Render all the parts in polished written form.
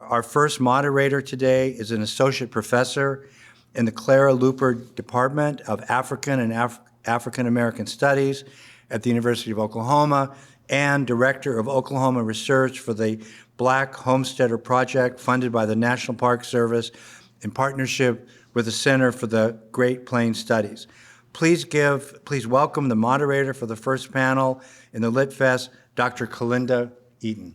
Our first moderator today is an associate professor in the Clara Luper Department of African and African American Studies at the University of Oklahoma and director of Oklahoma Research for the Black Homesteader Project funded by the National Park Service in partnership with the Center for the Great Plains Studies. Please welcome the moderator for the first panel in the Lit Fest, Dr. Kalinda Eaton.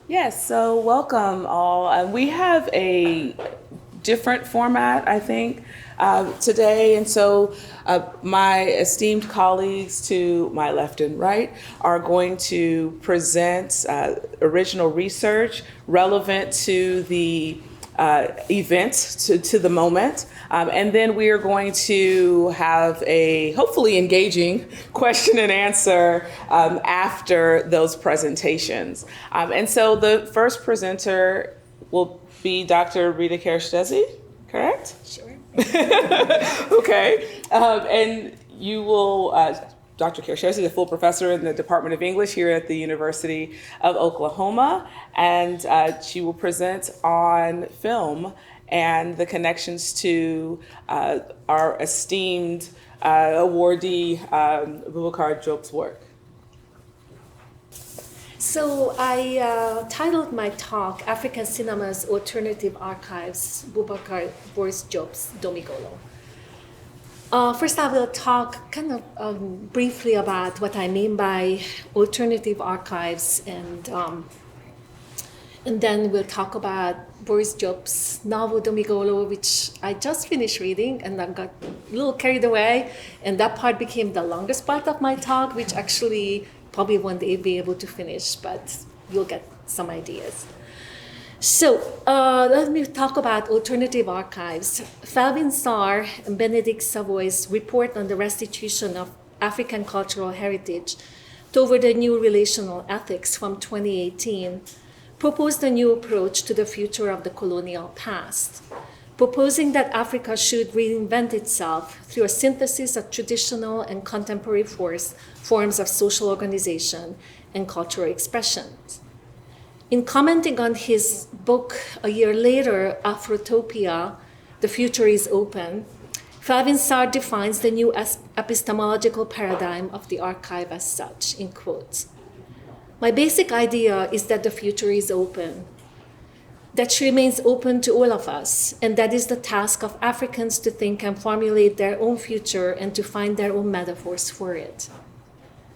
Yes, so welcome all. We have a different format, I think, today. And so my esteemed colleagues to my left and right are going to present original research relevant to the event, to the moment. And then we are going to have a hopefully engaging question and answer after those presentations. And so the first presenter will be Dr. Rita Keresztesi, correct? Sure. Okay. And you will, Dr. Keresztesi is a full professor in the Department of English here at the University of Oklahoma, and she will present on film and the connections to our esteemed awardee, Boubacar Diop's work. So I titled my talk, African Cinema's Alternative Archives, Boubacar Diop's Domigolo. First, I will talk kind of briefly about what I mean by alternative archives, and then we'll talk about Boris Diop's novel Domigolo, which I just finished reading, and I got a little carried away, and that part became the longest part of my talk, which actually probably won't be able to finish, but you'll get some ideas. So let me talk about alternative archives. Felvin Sarr and Benedict Savoy's report on the restitution of African cultural heritage toward a new relational ethics from 2018 proposed a new approach to the future of the colonial past, proposing that Africa should reinvent itself through a synthesis of traditional and contemporary forms of social organization and cultural expression. In commenting on his book a year later, Afrotopia, The Future is Open, Felvin Sarr defines the new epistemological paradigm of the archive as such, in quotes. My basic idea is that the future is open, that she remains open to all of us, and that is the task of Africans to think and formulate their own future and to find their own metaphors for it.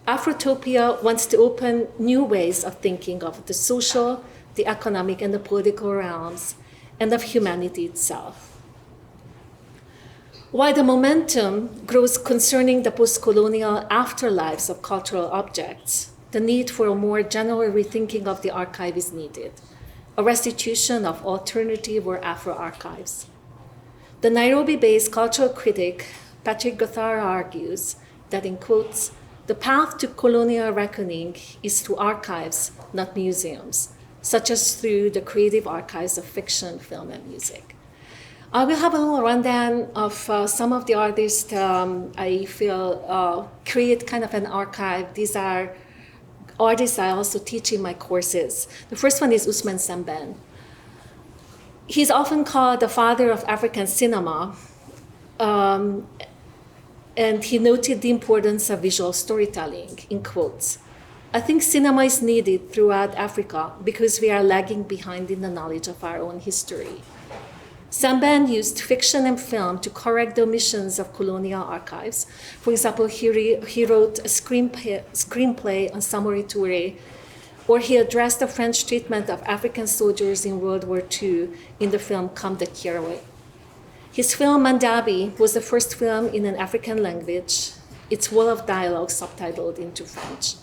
Afrotopia wants to open new ways of thinking of the social, the economic, and the political realms, and of humanity itself. While the momentum grows concerning the post-colonial afterlives of cultural objects, the need for a more general rethinking of the archive is needed, a restitution of alternative or Afro-archives. The Nairobi-based cultural critic Patrick Gothara argues that, in quotes, the path to colonial reckoning is through archives, not museums, such as through the creative archives of fiction, film, and music. I will have a little rundown of some of the artists I feel create kind of an archive. These are artists I also teach in my courses. The first one is Ousmane Sembène. He's often called the father of African cinema, and he noted the importance of visual storytelling, in quotes. I think cinema is needed throughout Africa because we are lagging behind in the knowledge of our own history. Sembène used fiction and film to correct the omissions of colonial archives. For example, he wrote a screenplay on Samori Touré, or he addressed the French treatment of African soldiers in World War II in the film Comme des Kieroué. His film Mandabi was the first film in an African language, its wall of dialogue subtitled into French.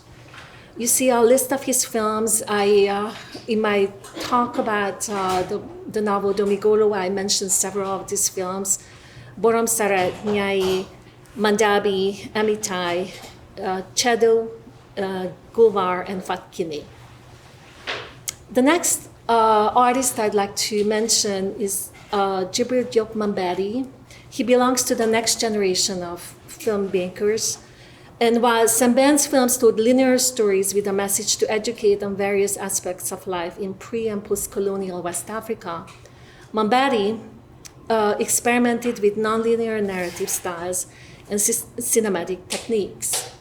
You see a list of his films. In my talk about the novel Domigolo, I mentioned several of these films: Borom Saret, Nyai, Mandabi, Amitai, Chedo, Gulvar, and Fatkini. The next artist I'd like to mention is Jibril Diop Mamberi. He belongs to the next generation of filmmakers. And while Samben's films told linear stories with a message to educate on various aspects of life in pre- and post-colonial West Africa, Mamberi experimented with nonlinear narrative styles and cinematic techniques.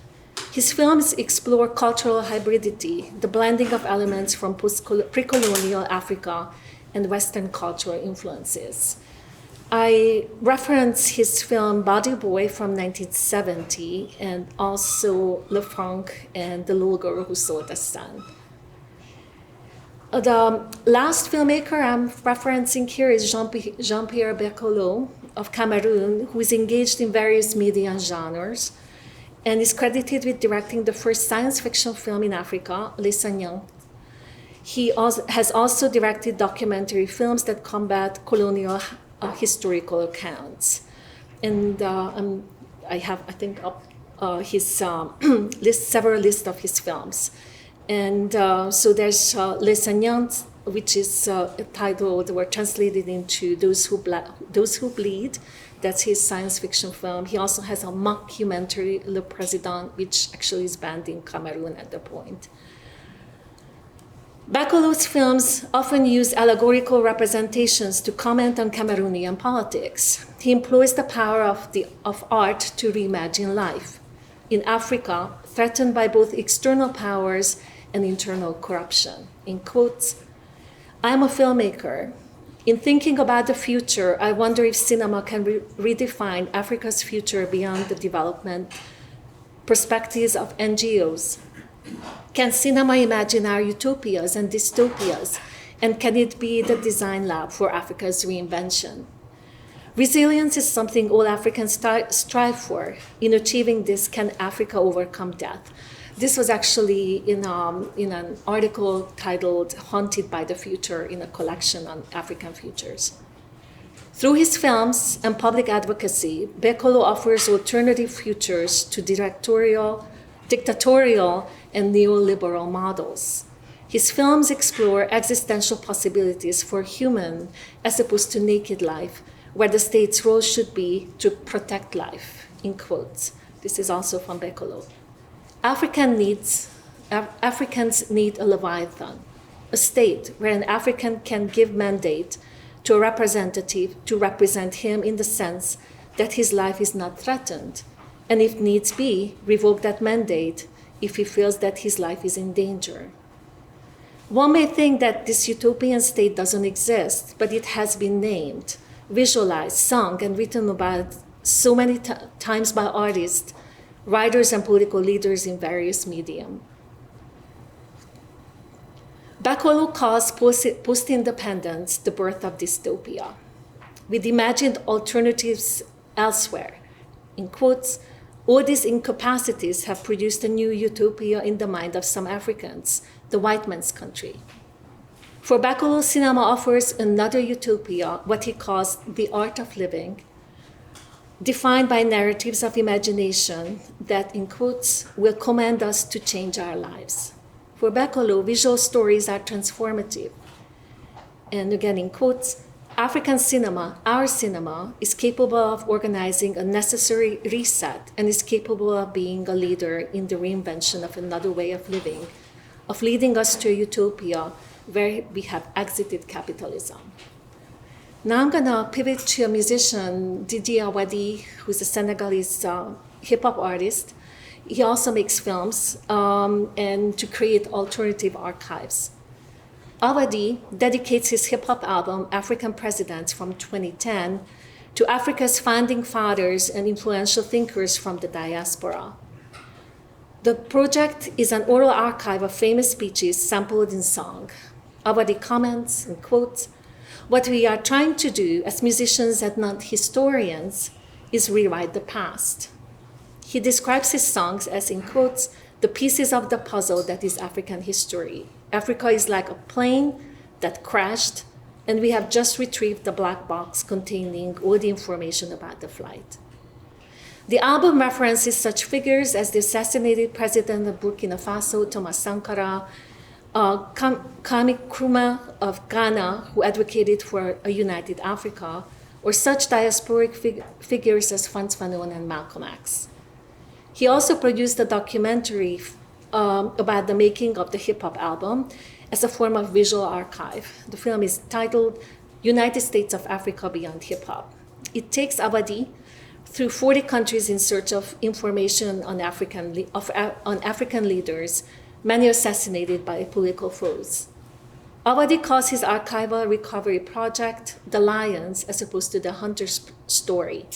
His films explore cultural hybridity, the blending of elements from pre-colonial Africa and Western cultural influences. I reference his film Body Boy from 1970 and also Le Franc and The Little Girl Who Saw the Sun. The last filmmaker I'm referencing here is Jean-Pierre Bekolo of Cameroon, who is engaged in various media and genres and is credited with directing the first science fiction film in Africa, Les Saignants. He has also directed documentary films that combat colonial historical accounts. And I have, I think, his several lists of his films. And so there's Les Saignants, which is titled or translated into Those Who Bleed. That's his science fiction film. He also has a mockumentary, Le Président, which actually is banned in Cameroon at the point. Bekolo's films often use allegorical representations to comment on Cameroonian politics. He employs the power of art to reimagine life in Africa, threatened by both external powers and internal corruption. In quotes, "I am a filmmaker. In thinking about the future, I wonder if cinema can redefine Africa's future beyond the development perspectives of NGOs. Can cinema imagine our utopias and dystopias? And can it be the design lab for Africa's reinvention? Resilience is something all Africans strive for. In achieving this, can Africa overcome death?" This was actually in an article titled Haunted by the Future in a collection on African futures. Through his films and public advocacy, Bekolo offers alternative futures to dictatorial and neoliberal models. His films explore existential possibilities for human as opposed to naked life, where the state's role should be to protect life, in quotes. This is also from Bekolo. Africans need a Leviathan, a state where an African can give mandate to a representative to represent him in the sense that his life is not threatened, and if needs be, revoke that mandate if he feels that his life is in danger. One may think that this utopian state doesn't exist, but it has been named, visualized, sung, and written about so many times by artists, writers, and political leaders in various medium. Bekolo calls post-independence the birth of dystopia, with imagined alternatives elsewhere. In quotes, "All these incapacities have produced a new utopia in the mind of some Africans, the white man's country." For Bekolo, cinema offers another utopia, what he calls the art of living, defined by narratives of imagination that, in quotes, will command us to change our lives. For Bekolo, visual stories are transformative. And again, in quotes, "African cinema, our cinema, is capable of organizing a necessary reset and is capable of being a leader in the reinvention of another way of living, of leading us to a utopia where we have exited capitalism." Now I'm gonna pivot to a musician, Didier Awadi, who's a Senegalese hip-hop artist. He also makes films and to create alternative archives. Awadi dedicates his hip-hop album, African Presidents from 2010, to Africa's founding fathers and influential thinkers from the diaspora. The project is an oral archive of famous speeches sampled in song. Awadi comments and quotes, "What we are trying to do as musicians and not historians is rewrite the past." He describes his songs as, in quotes, "the pieces of the puzzle that is African history. Africa is like a plane that crashed, and we have just retrieved the black box containing all the information about the flight." The album references such figures as the assassinated president of Burkina Faso, Thomas Sankara, Kwame Nkrumah of Ghana, who advocated for a united Africa, or such diasporic figures as Frantz Fanon and Malcolm X. He also produced a documentary about the making of the hip-hop album as a form of visual archive. The film is titled United States of Africa Beyond Hip-Hop. It takes Abadi through 40 countries in search of information on African leaders, many assassinated by political foes. Abadi calls his archival recovery project The Lions as opposed to The Hunter's Story.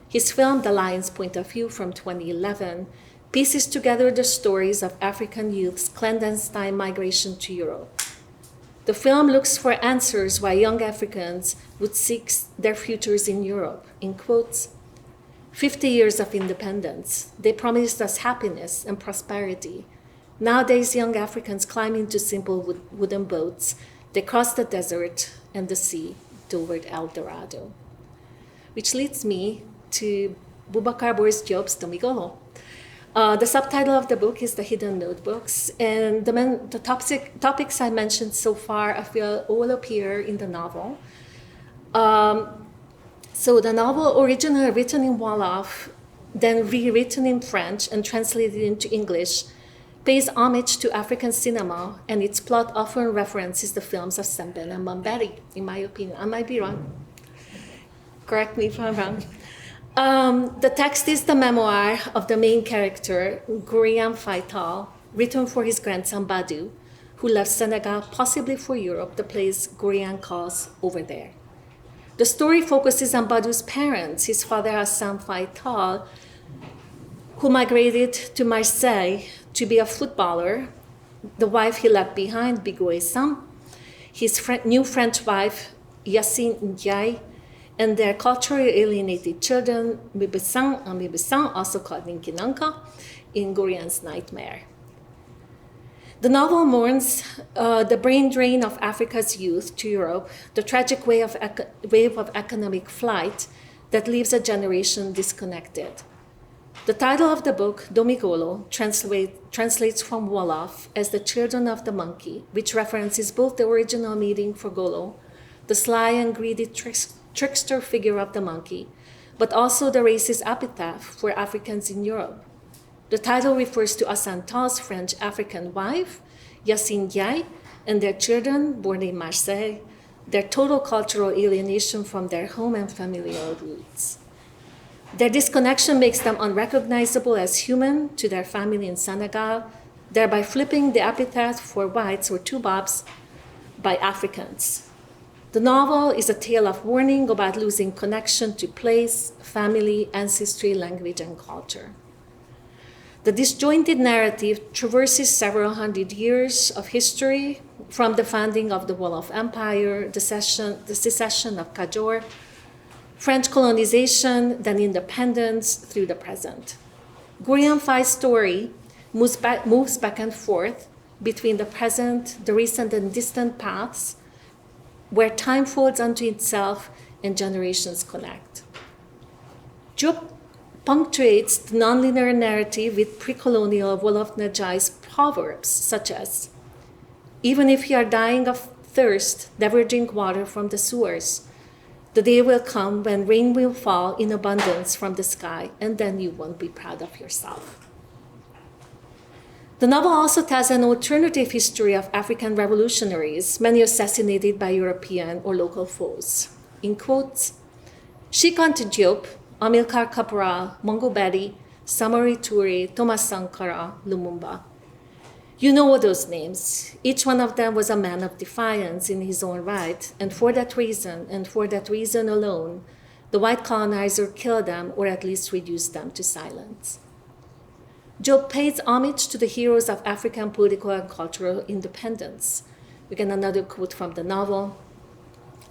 His film, The Lion's Point of View from 2011, pieces together the stories of African youth's clandestine migration to Europe. The film looks for answers why young Africans would seek their futures in Europe. In quotes, 50 years of independence, they promised us happiness and prosperity. Nowadays, young Africans climb into simple wooden boats. They cross the desert and the sea toward El Dorado. Which leads me to Boubacar Boris Diop's Domigolo. The subtitle of the book is The Hidden Notebooks, and the topics I mentioned so far I feel all appear in the novel. So the novel, originally written in Wolof, then rewritten in French and translated into English, pays homage to African cinema, and its plot often references the films of Sembène and Mambéry, in my opinion. I might be wrong. Correct me if I'm wrong. The text is the memoir of the main character, Gourian Faital, written for his grandson Badou, who left Senegal, possibly for Europe, the place Gourian calls over there. The story focuses on Badou's parents, his father Hassan Faital, who migrated to Marseille to be a footballer, the wife he left behind, Bigo Essam, his new French wife, Yacine Ndiaye, and their culturally alienated children, Mibisang and Mibisang, also called Ninkinanka, in Gourian's Nightmare. The novel mourns the brain drain of Africa's youth to Europe, the tragic wave of economic flight that leaves a generation disconnected. The title of the book, Domigolo, translates from Wolof as The Children of the Monkey, which references both the original meaning for Golo, the sly and greedy trickster figure of the monkey, but also the racist epitaph for Africans in Europe. The title refers to Assantal's French African wife, Yacine Ndiaye, and their children born in Marseille, their total cultural alienation from their home and familial roots. Their disconnection makes them unrecognizable as human to their family in Senegal, thereby flipping the epithet for whites or tubabs by Africans. The novel is a tale of warning about losing connection to place, family, ancestry, language, and culture. The disjointed narrative traverses several hundred years of history, from the founding of the Wolof Empire, the secession of Kajoor, French colonization, then independence, through the present. Gourian Fai's story moves back and forth between the present, the recent and distant paths, where time folds onto itself and generations connect. Diop punctuates the nonlinear narrative with pre-colonial Wolof Najai's proverbs, such as, "Even if you are dying of thirst, never drink water from the sewers. The day will come when rain will fall in abundance from the sky, and then you won't be proud of yourself." The novel also tells an alternative history of African revolutionaries, many assassinated by European or local foes. In quotes, Cheikh Anta Diop, Amilcar Cabral, Mongo Berry, Samori Touré, Thomas Sankara, Lumumba. You know all those names. Each one of them was a man of defiance in his own right, and for that reason alone, the white colonizer killed them or at least reduced them to silence. Diop pays homage to the heroes of African political and cultural independence. We get another quote from the novel.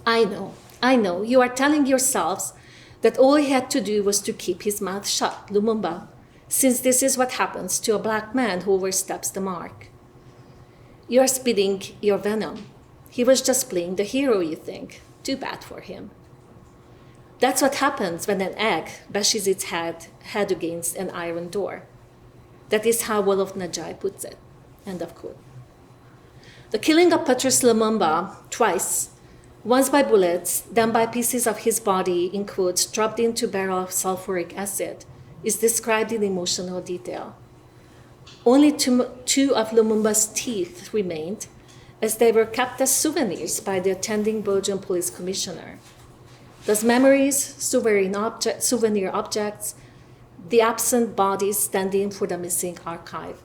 I know, you are telling yourselves that all he had to do was to keep his mouth shut, Lumumba, since this is what happens to a black man who oversteps the mark. You are spitting your venom. He was just playing the hero, you think. Too bad for him. That's what happens when an egg bashes its head against an iron door. That is how Wolof Najai puts it. End of quote. The killing of Patrice Lumumba twice, once by bullets, then by pieces of his body, in quotes, dropped into barrel of sulfuric acid, is described in emotional detail. Only two of Lumumba's teeth remained, as they were kept as souvenirs by the attending Belgian police commissioner. Thus memories, souvenir objects, the absent bodies standing for the missing archive.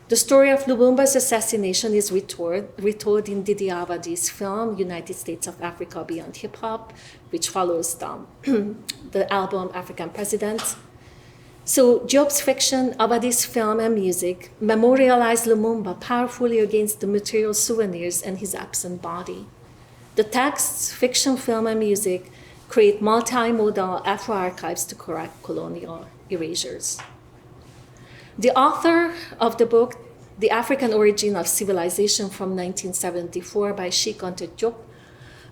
The story of Lumumba's assassination is retold in Didi Abadi's film, United States of Africa Beyond Hip Hop, which follows the album African Presidents. So Diop's fiction, Abadi's film and music memorialize Lumumba powerfully against the material souvenirs and his absent body. The texts, fiction, film, and music create multimodal Afro-archives to correct colonial erasures. The author of the book, The African Origin of Civilization from 1974 by Cheikh Anta Diop,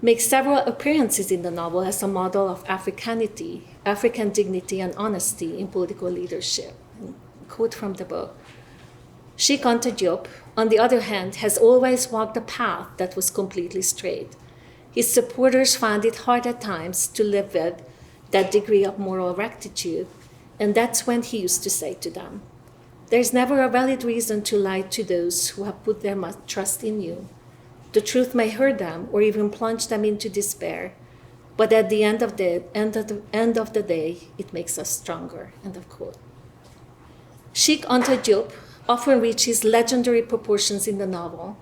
makes several appearances in the novel as a model of Africanity, African dignity and honesty in political leadership. Quote from the book. Cheikh Anta Diop, on the other hand, has always walked a path that was completely straight. His supporters found it hard at times to live with that degree of moral rectitude, and that's when he used to say to them, "There's never a valid reason to lie to those who have put their trust in you. The truth may hurt them or even plunge them into despair, but at the end of the day, it makes us stronger." End of quote. Cheikh Anta Diop often reaches legendary proportions in the novel.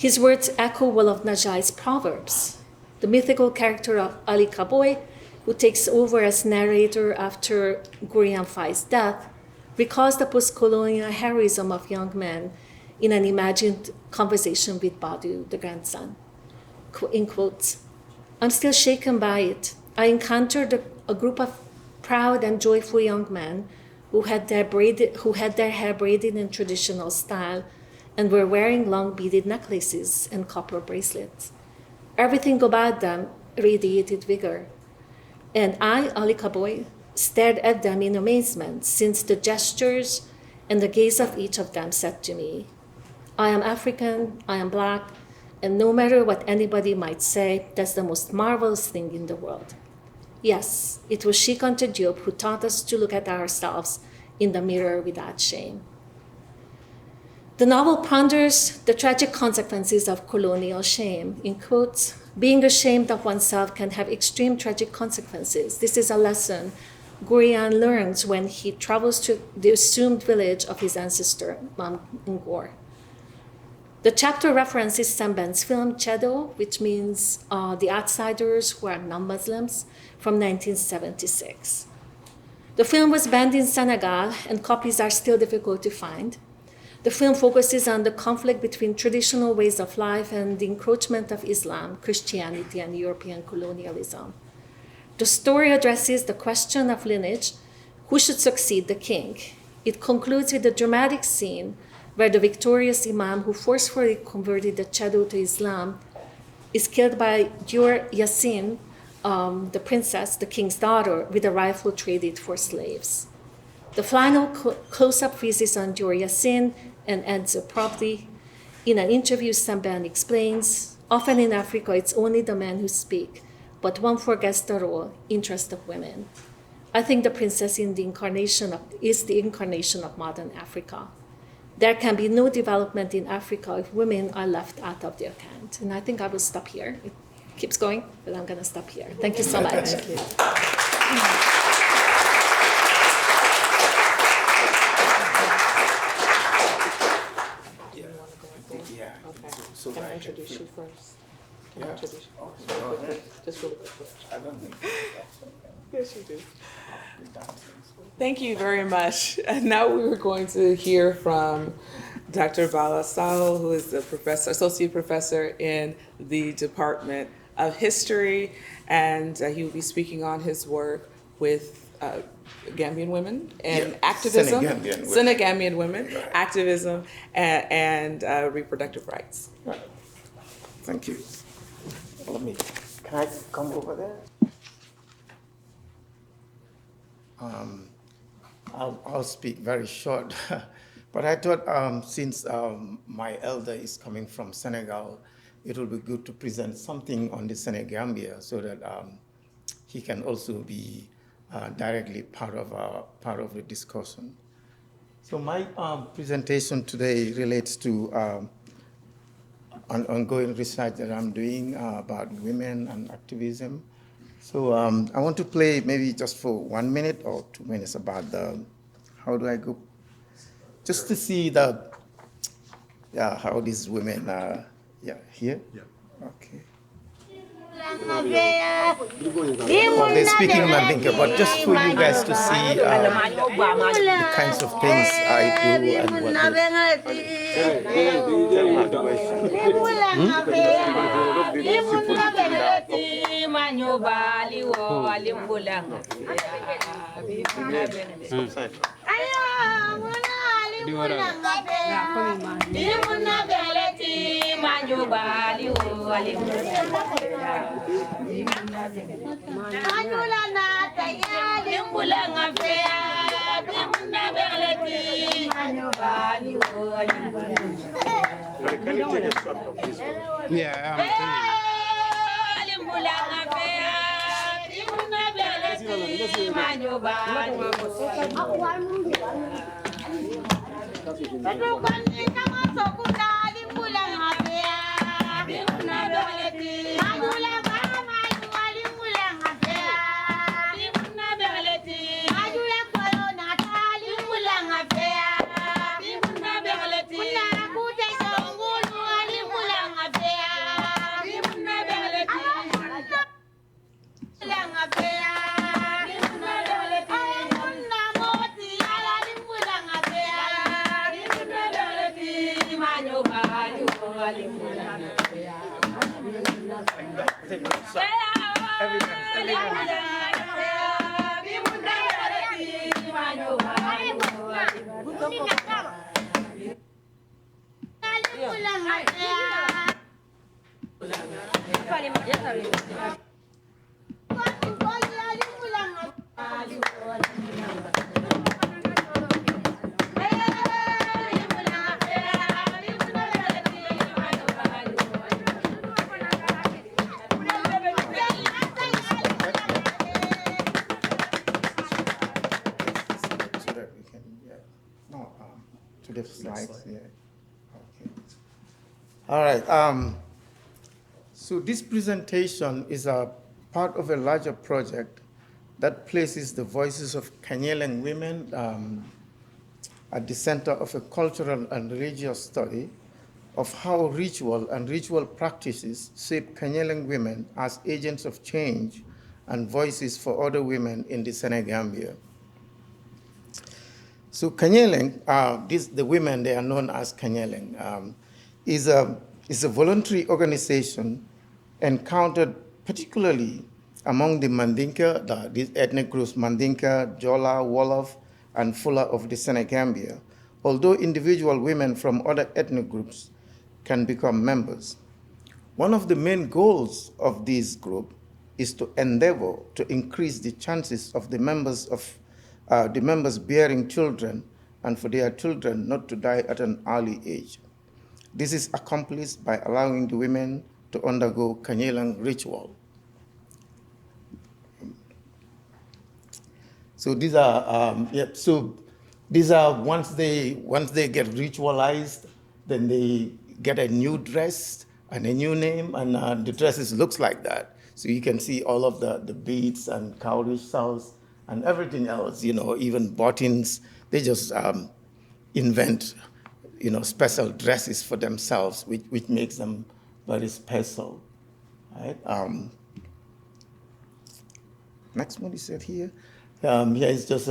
His words echo Wolof Najai's proverbs. The mythical character of Ali Kaboy, who takes over as narrator after Gurian Fai's death, recalls the post-colonial heroism of young men in an imagined conversation with Badu, the grandson. In quotes, "I'm still shaken by it. I encountered a group of proud and joyful young men who had their hair braided in traditional style and were wearing long beaded necklaces and copper bracelets. Everything about them radiated vigor. And I, Ali Kaboy, stared at them in amazement, since the gestures and the gaze of each of them said to me, 'I am African, I am Black, and no matter what anybody might say, that's the most marvelous thing in the world.' Yes, it was Cheikh Anta Diop who taught us to look at ourselves in the mirror without shame." The novel ponders the tragic consequences of colonial shame. In quotes, "Being ashamed of oneself can have extreme tragic consequences. This is a lesson Gurian learns when he travels to the assumed village of his ancestor, Mam Ngor." The chapter references Semben's film Chedo, which means the outsiders who are non-Muslims, from 1976. The film was banned in Senegal, and copies are still difficult to find. The film focuses on the conflict between traditional ways of life and the encroachment of Islam, Christianity, and European colonialism. The story addresses the question of lineage, who should succeed the king. It concludes with a dramatic scene where the victorious imam who forcefully converted the Chedo to Islam is killed by Dior Yassin, the princess, the king's daughter, with a rifle traded for slaves. The final close-up freezes on Dior Yassin and ends abruptly. In an interview, Semben explains, "Often in Africa, it's only the men who speak, but one forgets the role, interest of women. I think the princess is the incarnation of modern Africa. There can be no development in Africa if women are left out of the account." And I think I will stop here. It keeps going, but I'm going to stop here. Thank you so much. Thank you. So can I introduce you first? Can I introduce you? Go ahead. Just really quick. I don't think Yes, you do. Thank you very much. And now we were going to hear from Dr. Bala Saho, who is the associate professor in the Department of History, and he will be speaking on his work with Gambian women and activism, Senegambian women, right. Activism, and reproductive rights. Right. Thank you. Can I come over there? I'll speak very short But I thought since my elder is coming from Senegal, it will be good to present something on the Senegambia so that he can also be directly part of the discussion. So my presentation today relates to an ongoing research that I'm doing about women and activism. So I want to play maybe just for 1 minute or 2 minutes about how do I go, just to see how these women are, here? Yeah. Okay. Well, they're speaking Mandinka, but just for you guys to see the kinds of things I do and what to the slides. Yeah. Okay. All right. So this presentation is a part of a larger project that places the voices of Kanyeleng women at the center of a cultural and religious study of how ritual and ritual practices shape Kanyeleng women as agents of change and voices for other women in the Senegambia. So Kanyeleng, the women, they are known as Kanyeleng, is a voluntary organization encountered particularly among the Mandinka, these ethnic groups Mandinka, Jola, Wolof, and Fula of the Senegambia, although individual women from other ethnic groups can become members. One of the main goals of this group is to endeavor to increase the chances of the members bearing children and for their children not to die at an early age. This is accomplished by allowing the women to undergo Kanyelang ritual. So these are once they get ritualized, then they get a new dress and a new name, and the dresses looks like that. So you can see all of the beads and cowrie shells and everything else, even buttons. They just invent, special dresses for themselves, which makes them very special, right? Next one is here. Here is just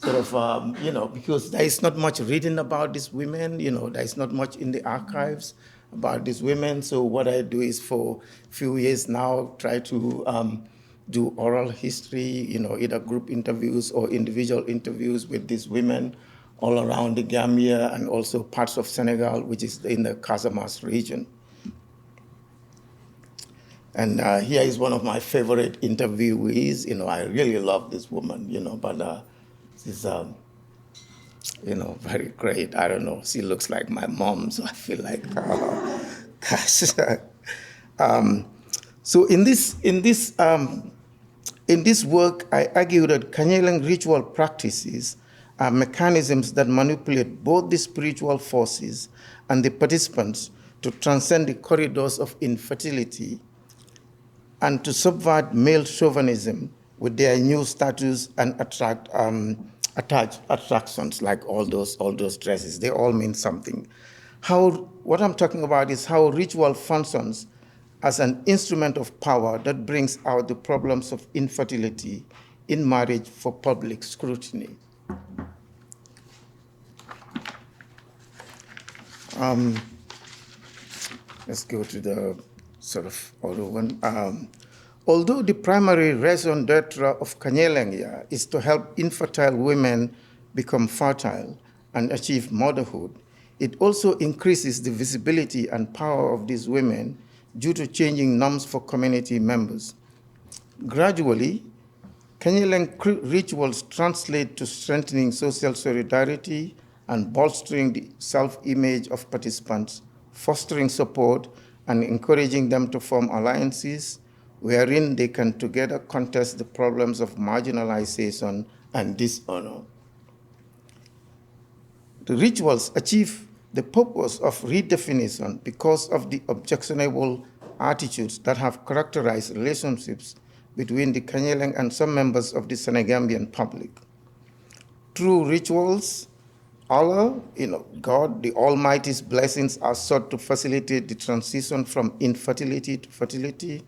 because there is not much written about these women, there is not much in the archives about these women. So what I do is for a few years now, try to do oral history, either group interviews or individual interviews with these women all around the Gambia and also parts of Senegal, which is in the Casamance region. And here is one of my favorite interviewees. I really love this woman, but very great. I don't know. She looks like my mom, so I feel like, oh, gosh. So in this work, I argue that Kanyelang ritual practices are mechanisms that manipulate both the spiritual forces and the participants to transcend the corridors of infertility and to subvert male chauvinism with their new status and attach attractions, like all those dresses. They all mean something. What I'm talking about is how ritual functions as an instrument of power that brings out the problems of infertility in marriage for public scrutiny. Let's go to the sort of other one. Although the primary raison d'etre of Kanyelengia is to help infertile women become fertile and achieve motherhood, it also increases the visibility and power of these women due to changing norms for community members. Gradually, Kanyelang rituals translate to strengthening social solidarity and bolstering the self-image of participants, fostering support and encouraging them to form alliances wherein they can together contest the problems of marginalization and dishonor. The rituals achieve the purpose of redefinition because of the objectionable attitudes that have characterized relationships between the Kanyelang and some members of the Senegambian public. Through rituals, Allah, God, the Almighty's blessings are sought to facilitate the transition from infertility to fertility.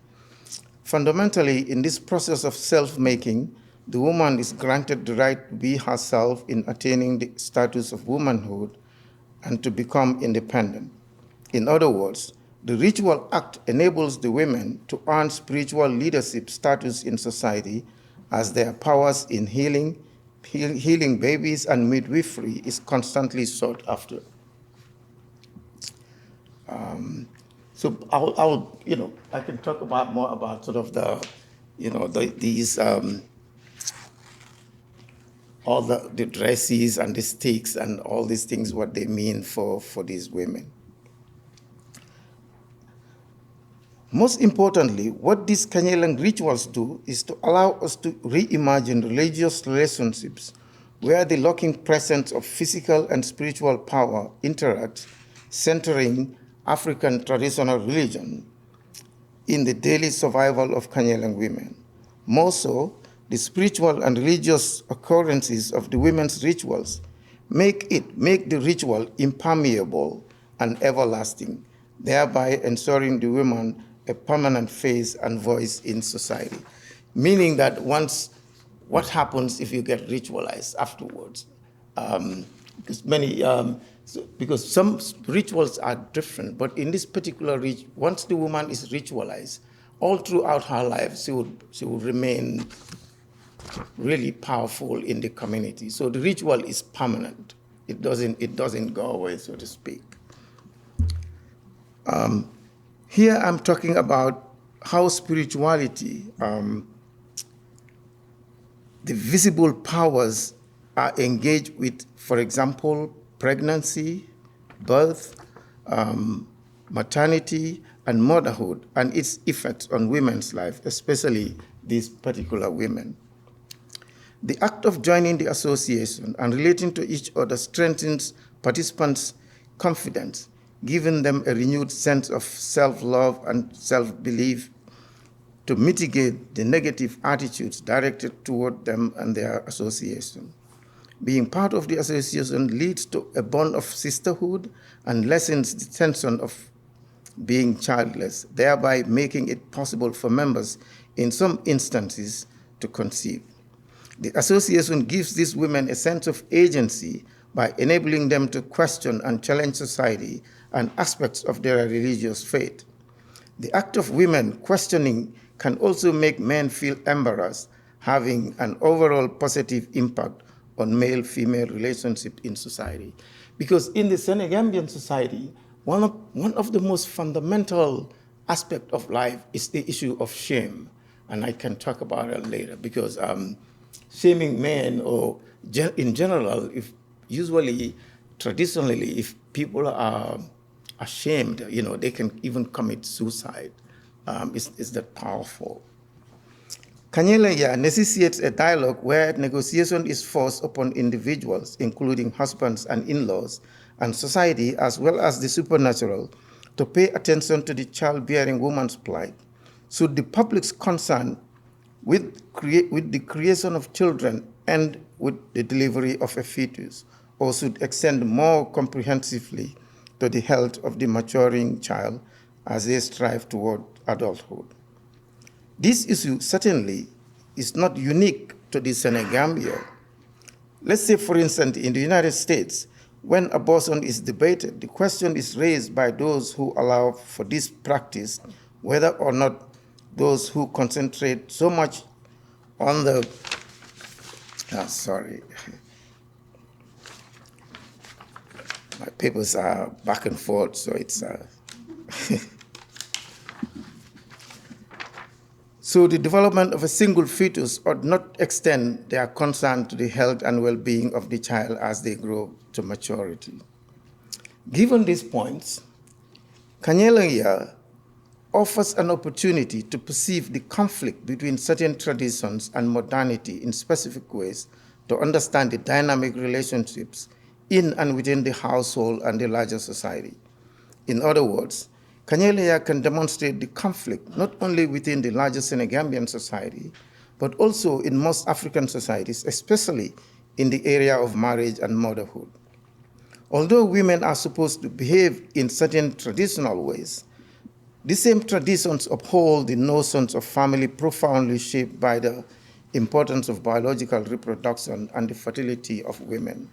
Fundamentally, in this process of self-making, the woman is granted the right to be herself in attaining the status of womanhood and to become independent. In other words, the ritual act enables the women to earn spiritual leadership status in society as their powers in healing babies and midwifery is constantly sought after. So I can talk about more about sort of all the dresses and the sticks and all these things, what they mean for these women. Most importantly, what these Kanyelang rituals do is to allow us to reimagine religious relationships where the locking presence of physical and spiritual power interacts, centering African traditional religion in the daily survival of Kanyelang women. More so, the spiritual and religious occurrences of the women's rituals make the ritual impermeable and everlasting, thereby ensuring the woman a permanent face and voice in society. Meaning that what happens if you get ritualized afterwards? Because some rituals are different, but in this particular once the woman is ritualized, all throughout her life, she will remain really powerful in the community. So the ritual is permanent. It doesn't go away, so to speak. Here I'm talking about how spirituality, the visible powers are engaged with, for example, pregnancy, birth, maternity, and motherhood, and its effects on women's life, especially these particular women. The act of joining the association and relating to each other strengthens participants' confidence, giving them a renewed sense of self-love and self-belief to mitigate the negative attitudes directed toward them and their association. Being part of the association leads to a bond of sisterhood and lessens the tension of being childless, thereby making it possible for members in some instances to conceive. The association gives these women a sense of agency by enabling them to question and challenge society and aspects of their religious faith. The act of women questioning can also make men feel embarrassed, having an overall positive impact on male-female relationship in society. Because in the Senegambian society, one of the most fundamental aspects of life is the issue of shame. And I can talk about it later, because shaming men, or in general, if usually, traditionally, if people are ashamed, they can even commit suicide. It's that powerful. Kanyelaya necessitates a dialogue where negotiation is forced upon individuals, including husbands and in-laws, and society, as well as the supernatural, to pay attention to the childbearing woman's plight. Should the public's concern with the creation of children end with the delivery of a fetus, or should extend more comprehensively to the health of the maturing child as they strive toward adulthood? This issue certainly is not unique to the Senegambia. Let's say, for instance, in the United States, when abortion is debated, the question is raised by those who allow for this practice, whether or not those who concentrate so much on the, my papers are back and forth, so it's, So the development of a single fetus ought not extend their concern to the health and well-being of the child as they grow to maturity. Given these points, Kanyelaya offers an opportunity to perceive the conflict between certain traditions and modernity in specific ways, to understand the dynamic relationships in and within the household and the larger society. In other words, Kanyelaya can demonstrate the conflict not only within the larger Senegambian society, but also in most African societies, especially in the area of marriage and motherhood. Although women are supposed to behave in certain traditional ways, the same traditions uphold the notions of family profoundly shaped by the importance of biological reproduction and the fertility of women.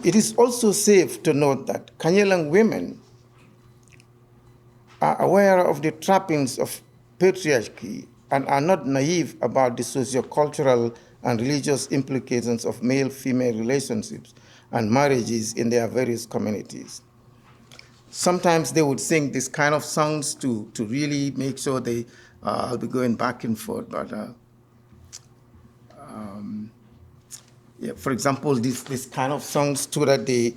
It is also safe to note that Kanyelang women are aware of the trappings of patriarchy and are not naive about the socio-cultural and religious implications of male-female relationships and marriages in their various communities. Sometimes they would sing this kind of songs to really make sure they, I'll be going back and forth, but yeah, for example, this kind of songs so that they,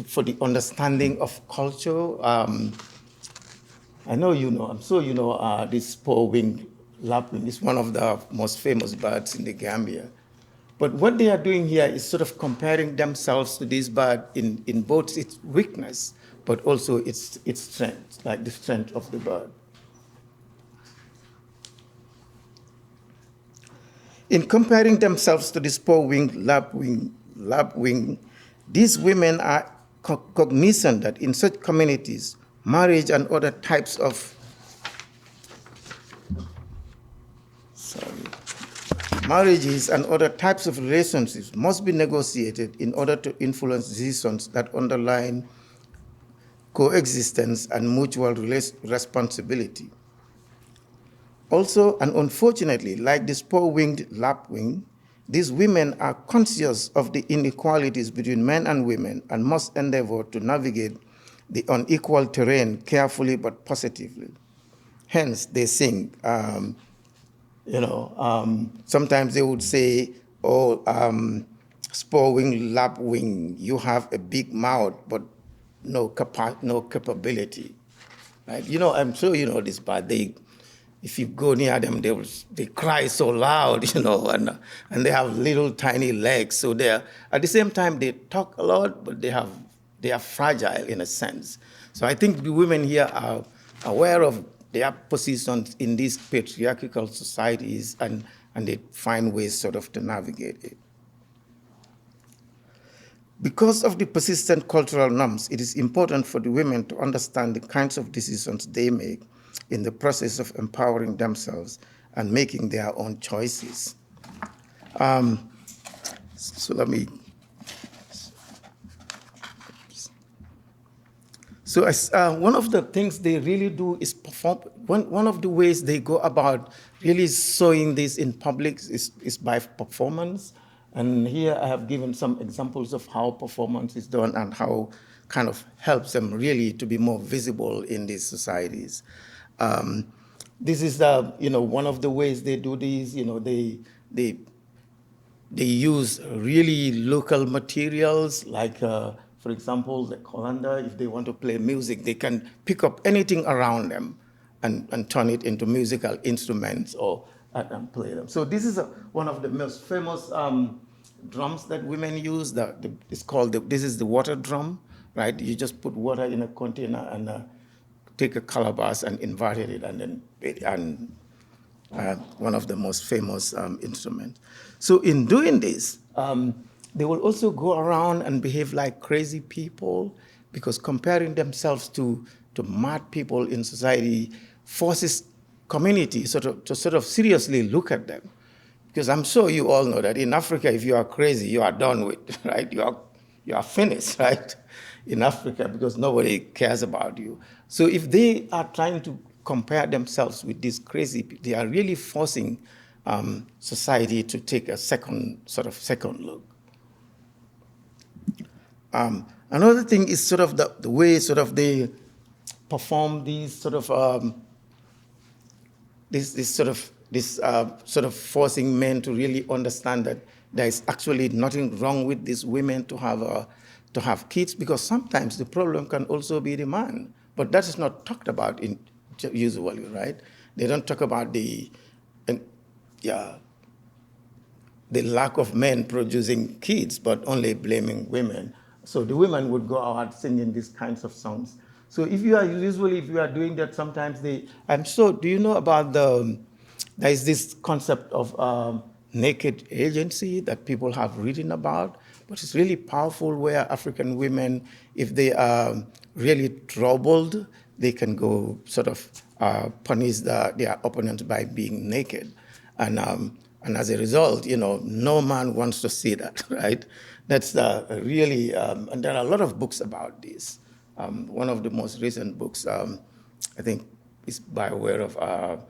for the understanding of culture. I know you know, I'm sure you know this four-winged lapwing is one of the most famous birds in the Gambia. But what they are doing here is sort of comparing themselves to this bird in both its weakness, but also its strength, like the strength of the bird. In comparing themselves to this four-winged lapwing, these women are cognizant that in such communities, marriage and other types of marriages and other types of relationships must be negotiated in order to influence decisions that underline coexistence and mutual responsibility. Also, and unfortunately, like this four-winged lapwing, these women are conscious of the inequalities between men and women and must endeavor to navigate the unequal terrain carefully but positively. Hence, they sing, sometimes they would say, spore-wing, lapwing, you have a big mouth, but no capability. Right? I'm sure you know this, but if you go near them, they cry so loud, and they have little tiny legs. So at the same time, they talk a lot, but they are fragile in a sense. So I think the women here are aware of their positions in these patriarchal societies, and they find ways sort of to navigate it. Because of the persistent cultural norms, it is important for the women to understand the kinds of decisions they make in the process of empowering themselves and making their own choices. One of the things they really do is perform. One of the ways they go about really showing this in public is by performance. And here I have given some examples of how performance is done and how kind of helps them really to be more visible in these societies. This is one of the ways they do these. They they use really local materials, like, for example, the colander. If they want to play music, they can pick up anything around them and turn it into musical instruments or and play them. So this is one of the most famous drums that women use. It's called, this is the water drum, right? You just put water in a container and take a calabash and invert it, and then one of the most famous instruments. So in doing this, they will also go around and behave like crazy people, because comparing themselves to mad people in society forces community to sort of seriously look at them. Because I'm sure you all know that in Africa, if you are crazy, you are done with, right? You are finished, right? In Africa, because nobody cares about you. So if they are trying to compare themselves with these crazy people, they are really forcing society to take a second look. Another thing is sort of the way sort of they perform these sort of this sort of forcing men to really understand that there is actually nothing wrong with these women to have kids, because sometimes the problem can also be the man, but that is not talked about usually, right? They don't talk about the lack of men producing kids, but only blaming women. So the women would go out singing these kinds of songs. So if you are doing that, sometimes do you know about there is this concept of naked agency that people have written about, but it's really powerful, where African women, if they are really troubled, they can go sort of punish their opponents by being naked. And as a result, no man wants to see that, right? That's really, and there are a lot of books about this. One of the most recent books, I think, is by way of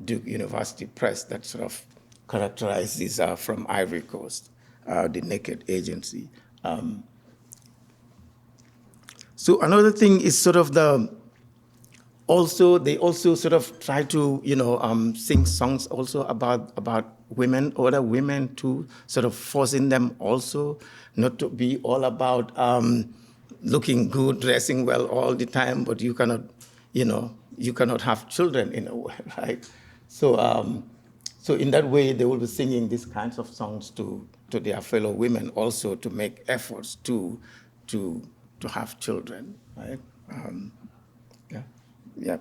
Duke University Press, that sort of characterizes from Ivory Coast, the naked agency. So another thing is sort of they also sort of try to, sing songs also about women, other women too, sort of forcing them also not to be all about looking good, dressing well all the time, but you cannot have children in a way, right? So in that way, they will be singing these kinds of songs to their fellow women also, to make efforts to have children, right? Yeah,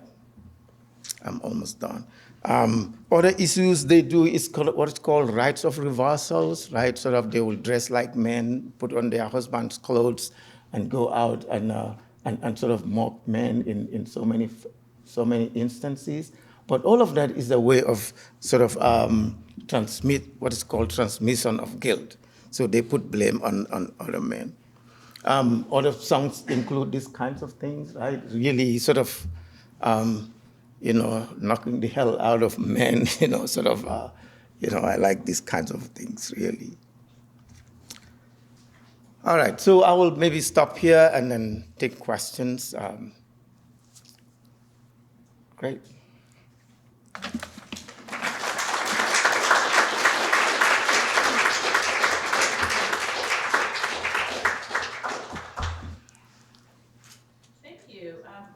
I'm almost done. Other issues they do is what's called rites of reversals, right? Sort of they will dress like men, put on their husband's clothes, and go out and sort of mock men in so many instances. But all of that is a way of sort of transmit what is called transmission of guilt. So they put blame on other men. Other songs include these kinds of things, right? Really sort of, knocking the hell out of men, sort of, I like these kinds of things, really. All right, so I will maybe stop here and then take questions. Great.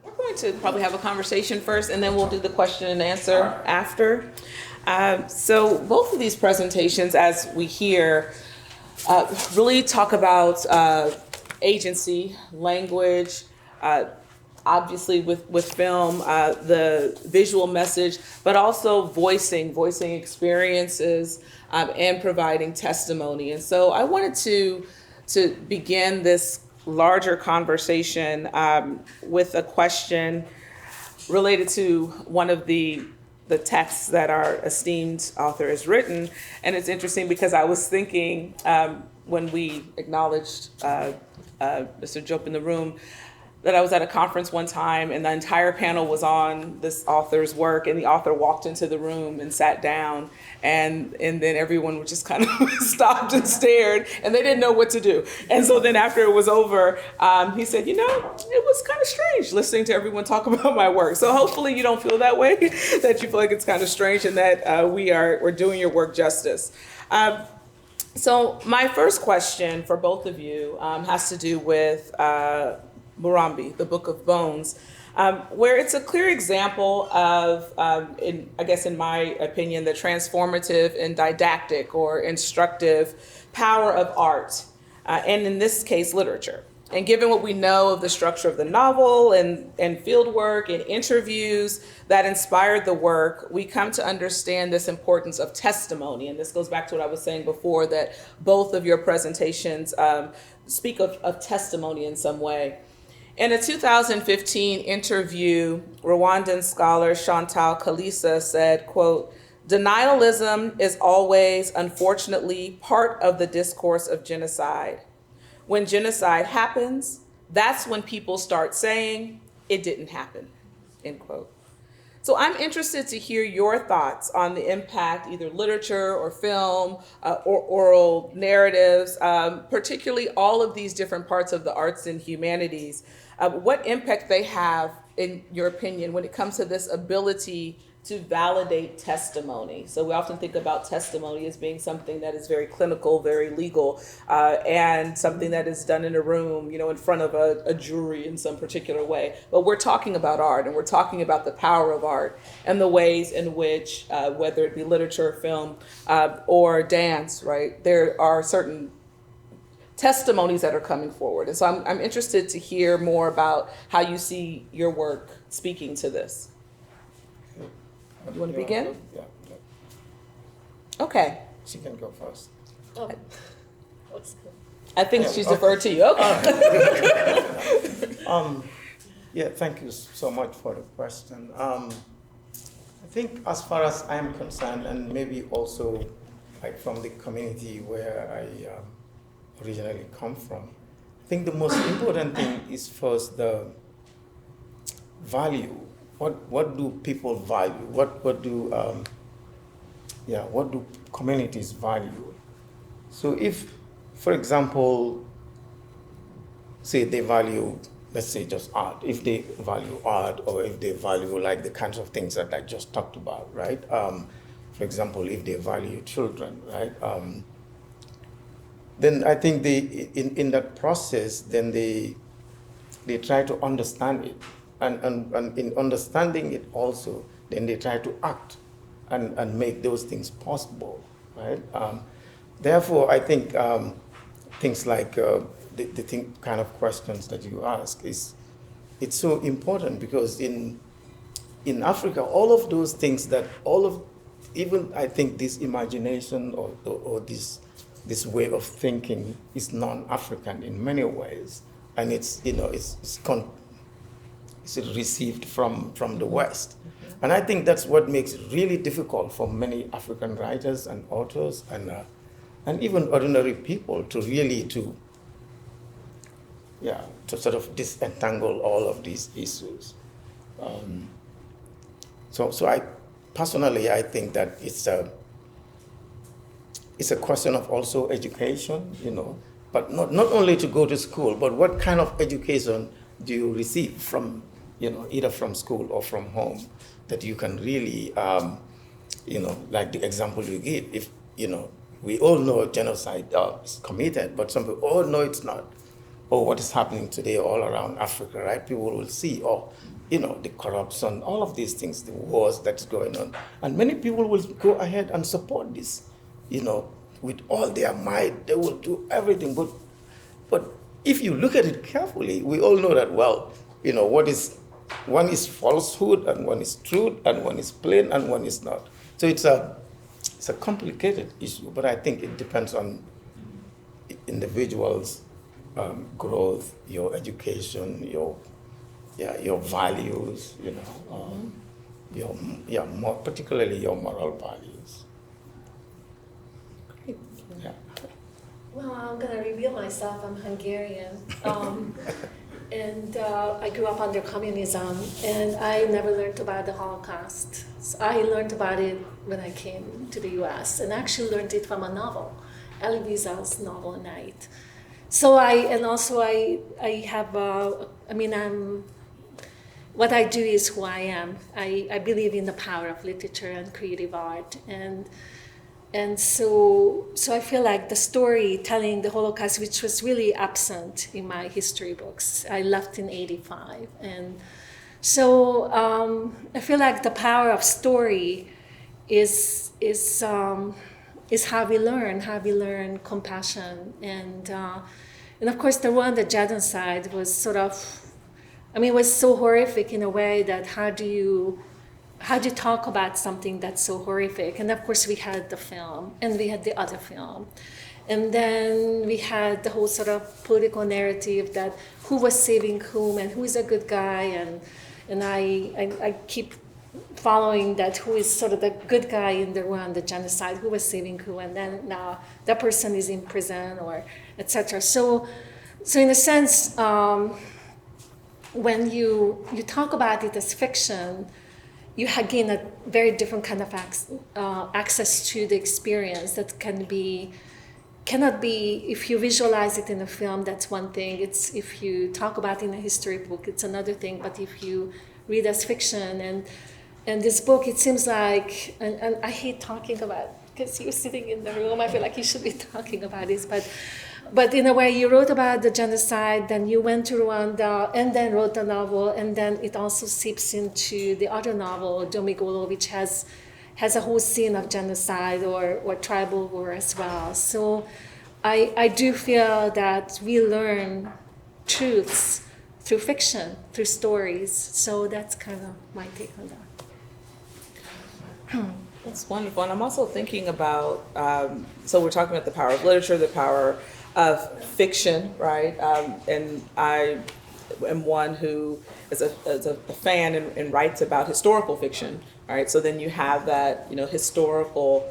We're going to probably have a conversation first, and then we'll do the question and answer after. So both of these presentations, as we hear, really talk about agency, language, obviously with film, the visual message, but also voicing experiences and providing testimony. And so I wanted to begin this larger conversation with a question related to one of the texts that our esteemed author has written. And it's interesting because I was thinking when we acknowledged Mr. Diop in the room, that I was at a conference one time and the entire panel was on this author's work, and the author walked into the room and sat down, and then everyone was just kind of stopped and stared, and they didn't know what to do. And so then after it was over, he said, it was kind of strange listening to everyone talk about my work. So hopefully you don't feel that way, that you feel like it's kind of strange, and that we're doing your work justice. So my first question for both of you has to do with Murambi, the Book of Bones, where it's a clear example of, in my opinion, the transformative and didactic or instructive power of art, and in this case, literature. And given what we know of the structure of the novel and field work and interviews that inspired the work, we come to understand this importance of testimony. And this goes back to what I was saying before, that both of your presentations speak of testimony in some way. In a 2015 interview, Rwandan scholar Chantal Kalisa said, quote, "Denialism is always, unfortunately, part of the discourse of genocide. When genocide happens, that's when people start saying it didn't happen," end quote. So I'm interested to hear your thoughts on the impact, either literature or film or oral narratives, particularly all of these different parts of the arts and humanities, what impact they have, in your opinion, when it comes to this ability to validate testimony. So we often think about testimony as being something that is very clinical, very legal, and something that is done in a room, in front of a jury in some particular way. But we're talking about art, and we're talking about the power of art and the ways in which, whether it be literature, film, or dance, right, there are certain testimonies that are coming forward. And so I'm interested to hear more about how you see your work speaking to this. You want to begin? Yeah. Okay. She can go first. Oh, what's good? I think she's deferred to you. Okay. Yeah, thank you so much for the question. I think as far as I'm concerned, and maybe also like from the community where I originally come from, I think the most important thing is first the value. What do people value? What do communities value? So if, for example, say they value, let's say just art, if they value art, or if they value like the kinds of things that I just talked about, right? For example, if they value children, right? Then I think in that process, then they try to understand it. And in understanding it also, then they try to act and make those things possible, right? Therefore, I think things like the kind of questions that you ask it's so important, because in Africa, all of those things even I think this imagination or this way of thinking is non-African in many ways, and it's received from the West. And I think that's what makes it really difficult for many African writers and authors and even ordinary people to really to sort of disentangle all of these issues. So I personally, I think that it's a question of also education, but not only to go to school, but what kind of education do you receive from, either from school or from home, that you can really, like the example you give, if, we all know genocide is committed, but some people all know it's not. Or what is happening today all around Africa, right? People will see, the corruption, all of these things, the wars that's going on. And many people will go ahead and support this, with all their might. They will do everything. But if you look at it carefully, we all know that, one is falsehood, and one is truth, and one is plain, and one is not. So it's a complicated issue, but I think it depends on individuals' growth, your education, your values, particularly your moral values. Yeah. Well, I'm going to reveal myself. I'm Hungarian. And I grew up under communism, and I never learned about the Holocaust. So I learned about it when I came to the US, and actually learned it from a novel, Elie Wiesel's novel, Night. So what I do is who I am. I believe in the power of literature and creative art. And And so I feel like the story telling the Holocaust, which was really absent in my history books, I left in '85. And so I feel like the power of story is how we learn compassion. And of course, the Rwanda genocide was sort of, it was so horrific in a way that how do you talk about something that's so horrific? And of course, we had the film, and we had the other film. And then we had the whole sort of political narrative that who was saving whom and who's a good guy. And I keep following that who is sort of the good guy in the Rwanda genocide, who was saving who, and then now that person is in prison or etc. So in a sense, when you talk about it as fiction, you gain a very different kind of access to the experience that cannot be, if you visualize it in a film, that's one thing. It's if you talk about it in a history book, it's another thing. But if you read as fiction, and this book, it seems like, and I hate talking about, because you're sitting in the room, I feel like you should be talking about this, but in a way, you wrote about the genocide, then you went to Rwanda, and then wrote a novel, and then it also seeps into the other novel, Domigolo, which has a whole scene of genocide or tribal war as well. So I do feel that we learn truths through fiction, through stories. So that's kind of my take on that. That's wonderful. And I'm also thinking about, so we're talking about the power of literature, the power of fiction, right? And I am one who is a fan and writes about historical fiction, right? So then you have that, historical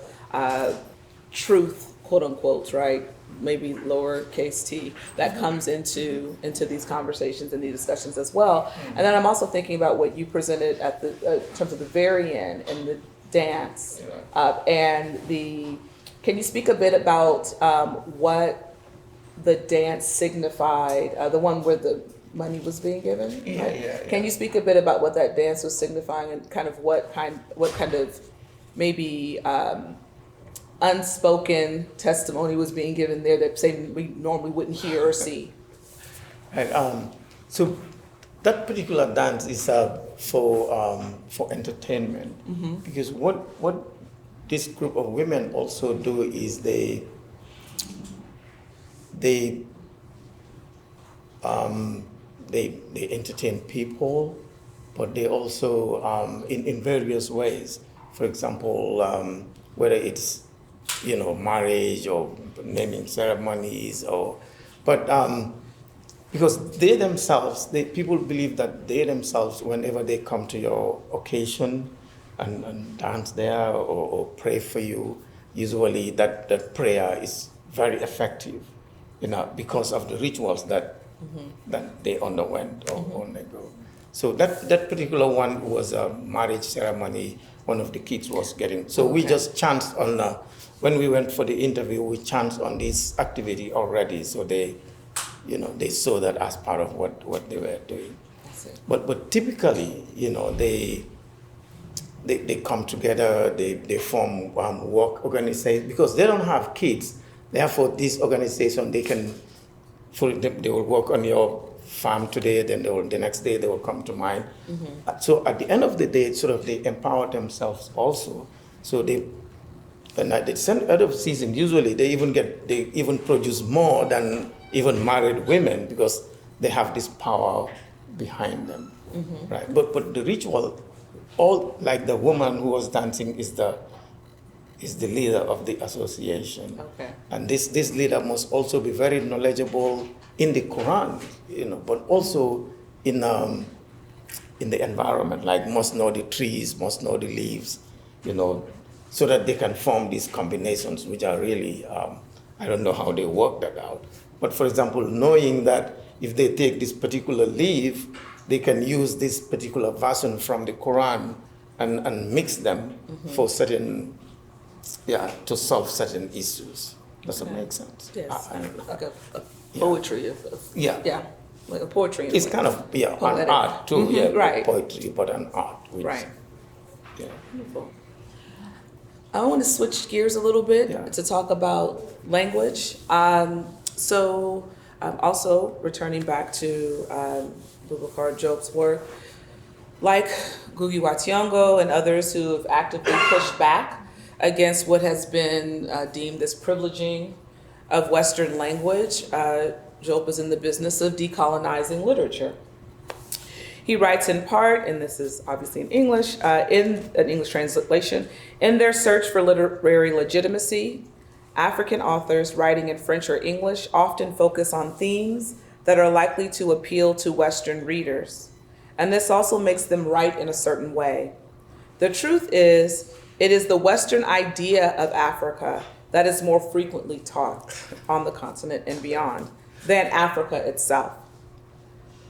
truth, quote unquote, right? Maybe lowercase t, that comes into these conversations and these discussions as well. And then I'm also thinking about what you presented at the in terms of the very end and the dance, can you speak a bit about what the dance signified, the one where the money was being given? Right? Can you speak a bit about what that dance was signifying and kind of what kind of maybe unspoken testimony was being given there that say we normally wouldn't hear or see? Right, so that particular dance is for entertainment, because what this group of women also do is they entertain people, but they also in various ways. For example, whether it's marriage or naming ceremonies, because they themselves, people believe that they themselves, whenever they come to your occasion and dance there or pray for you, usually that prayer is very effective, because of the rituals that they underwent or undergo. So that particular one was a marriage ceremony. One of the kids was getting. So we just chanced on when we went for the interview. We chanced on this activity already. So they saw that as part of what they were doing. But typically, they come together. They form work organizations because they don't have kids. Therefore, this organization they will work on your farm today, then the next day they will come to mine. So at the end of the day, they empower themselves also. So at the end of season, usually they even produce more than even married women because they have this power behind them, right? But the ritual, all like the woman who was dancing is the leader of the association. And this leader must also be very knowledgeable in the Quran, but also in the environment, like must know the trees, must know the leaves, so that they can form these combinations, which are really, I don't know how they work that out. But for example, knowing that if they take this particular leaf, they can use this particular version from the Quran and mix them for certain, to solve certain issues. Does it make sense? Yes, like a poetry. Like a poetry. It's kind of, an art too, Right. Poetry, but an art. Right. Yeah. Wonderful. I want to switch gears a little bit Yeah. to talk about language. So also returning back to Boubacar Diop's work, like Ngugi wa Thiong'o and others who have actively pushed back against what has been deemed this privileging of Western language, Diop is in the business of decolonizing literature. He writes in part, and this is obviously in English, in an English translation, in their search for literary legitimacy, African authors writing in French or English often focus on themes that are likely to appeal to Western readers. And this also makes them write in a certain way. The truth is, it is the Western idea of Africa that is more frequently taught on the continent and beyond than Africa itself.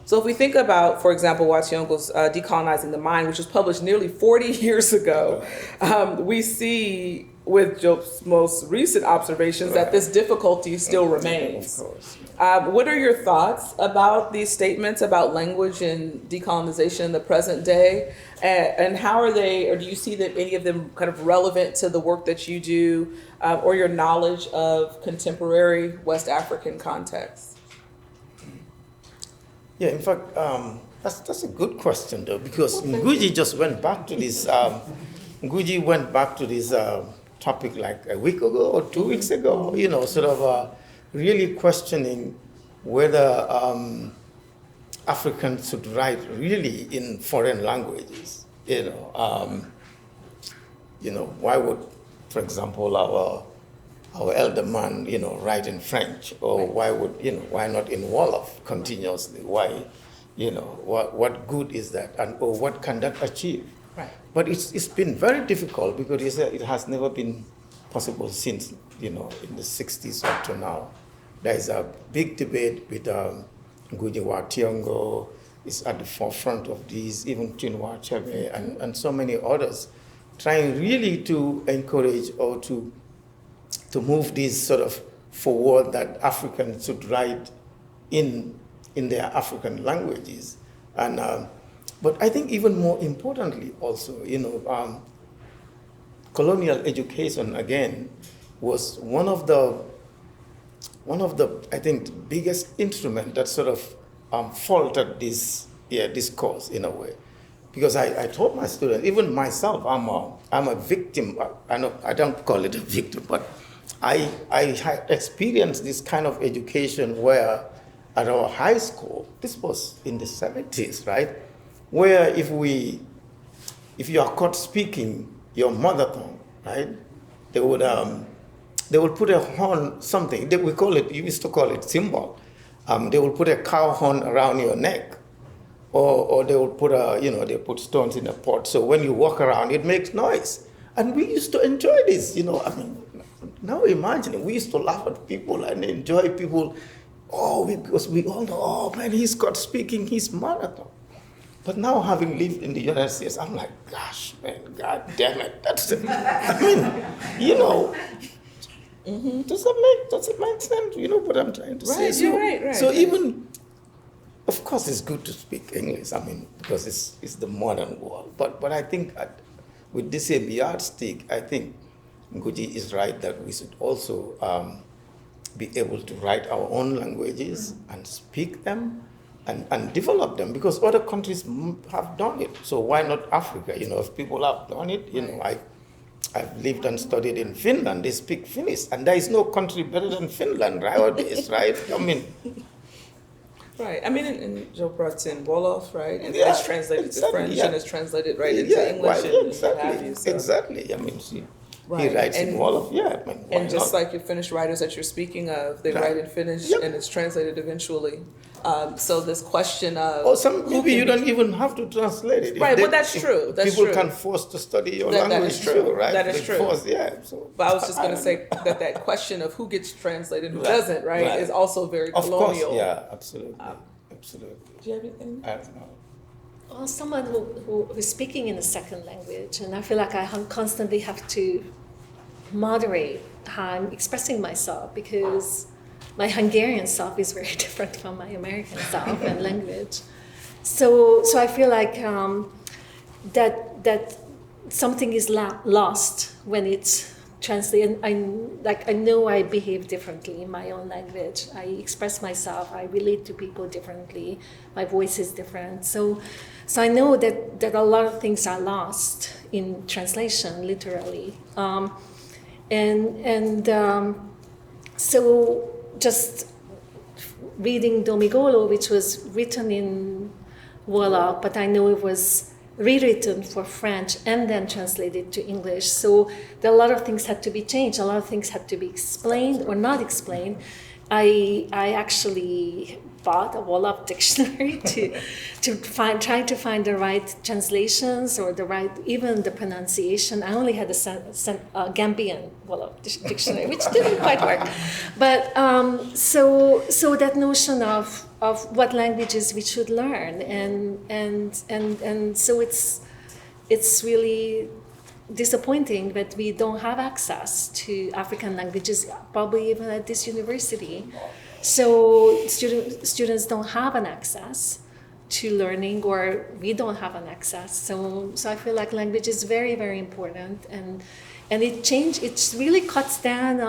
So if we think about, for example, Thiong'o's Decolonizing the Mind, which was published nearly 40 years ago, we see with Diop's most recent observations that this difficulty still remains. Of course. What are your thoughts about these statements about language and decolonization in the present day? And how are they, or do you see that any of them kind of relevant to the work that you do or your knowledge of contemporary West African context? Yeah, in fact, that's a good question though, because Ngugi just went back to this. Ngugi went back to this topic like a week ago or 2 weeks ago. You know, sort of really questioning whether Africans should write really in foreign languages. You know, why would, for example, our elder man, you know, write in French, or why would, you know, why not in Wolof continuously? Why, you know, what good is that, and or what can that achieve? Right. But it's been very difficult because it has never been possible since, you know, in the 60s up to now. There is a big debate with Ngugi wa Thiong'o is at the forefront of these, even Chinua Achebe and so many others, trying really to encourage or to move this sort of forward, that Africans should write in their African languages. And but I think even more importantly also, you know, colonial education again was one of the I think biggest instrument that sort of faltered this discourse in a way. Because I told my students, even myself, I'm a victim. I don't call it a victim, but I had experienced this kind of education where at our high school, this was in the 70s, right? Where if you are caught speaking your mother tongue, right, they would put a horn, something, you used to call it symbol. They will put a cow horn around your neck, or they will put they put stones in a pot. So when you walk around, it makes noise. And we used to enjoy this, you know. I mean, now imagine, we used to laugh at people and enjoy people, because we all know, oh man, he's caught speaking his mother tongue. But now, having lived in the United States, I'm like, gosh, man, God damn it, that's it. I mean, you know, does it make sense? You know what I'm trying to say? Right, So, you're right. So even, of course, it's good to speak English. I mean, because it's the modern world. But I think with this same yardstick, I think Ngugi is right that we should also be able to write our own languages and speak them and develop them, because other countries have done it. So why not Africa? You know, if people have done it, you know, I've lived and studied in Finland. They speak Finnish, and there is no country better than Finland nowadays, right? I mean, Right. I mean, in Diop writes in Wolof, right? And Yeah, it's translated to exactly, French yeah. and it's translated right into English and what have you. So. Exactly. I mean, he Right. writes in And- Wolof, yeah. I mean, why And just not? like your Finnish writers that you're speaking of, they Right. write in Finnish Yep. and it's translated eventually. So this question of Or some who maybe can you be- don't even have to translate it. If Right, but that's if true, that's people true. can force to study your That language is true, too, right? that is They true. Force, yeah. So, But I was just going to say that question of who gets translated and who Right, doesn't, right, right. is also very of colonial. course, yeah, absolutely, absolutely. Do you have anything? I don't know. Well, someone who is speaking in a second language, and I feel like I constantly have to moderate how I'm expressing myself, because my Hungarian self is very different from my American self and language. So I feel like that something is lost when it's translated. I know I behave differently in my own language. I express myself. I relate to people differently. My voice is different. So I know that a lot of things are lost in translation, literally. So just reading Domigolo, which was written in Wolof, but I know it was rewritten for French and then translated to English. So there are a lot of things had to be changed. A lot of things had to be explained or not explained. I actually bought a Wolof dictionary trying to find the right translations or even the pronunciation. I only had a Gambian Wolof dictionary, which didn't quite work. But so that notion of what languages we should learn, and so it's really disappointing that we don't have access to African languages, probably even at this university. So students don't have an access to learning, or we don't have an access. So I feel like language is very, very important, and it really cuts down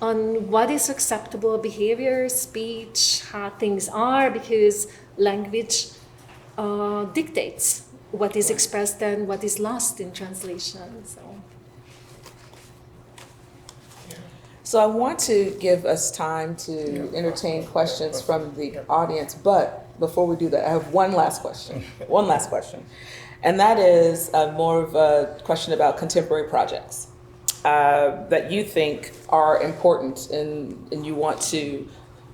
on what is acceptable behavior, speech, how things are, because language dictates what is expressed and what is lost in translation. So I want to give us time to entertain questions from the audience, but before we do that, I have one last question. And that is more of a question about contemporary projects that you think are important and you want to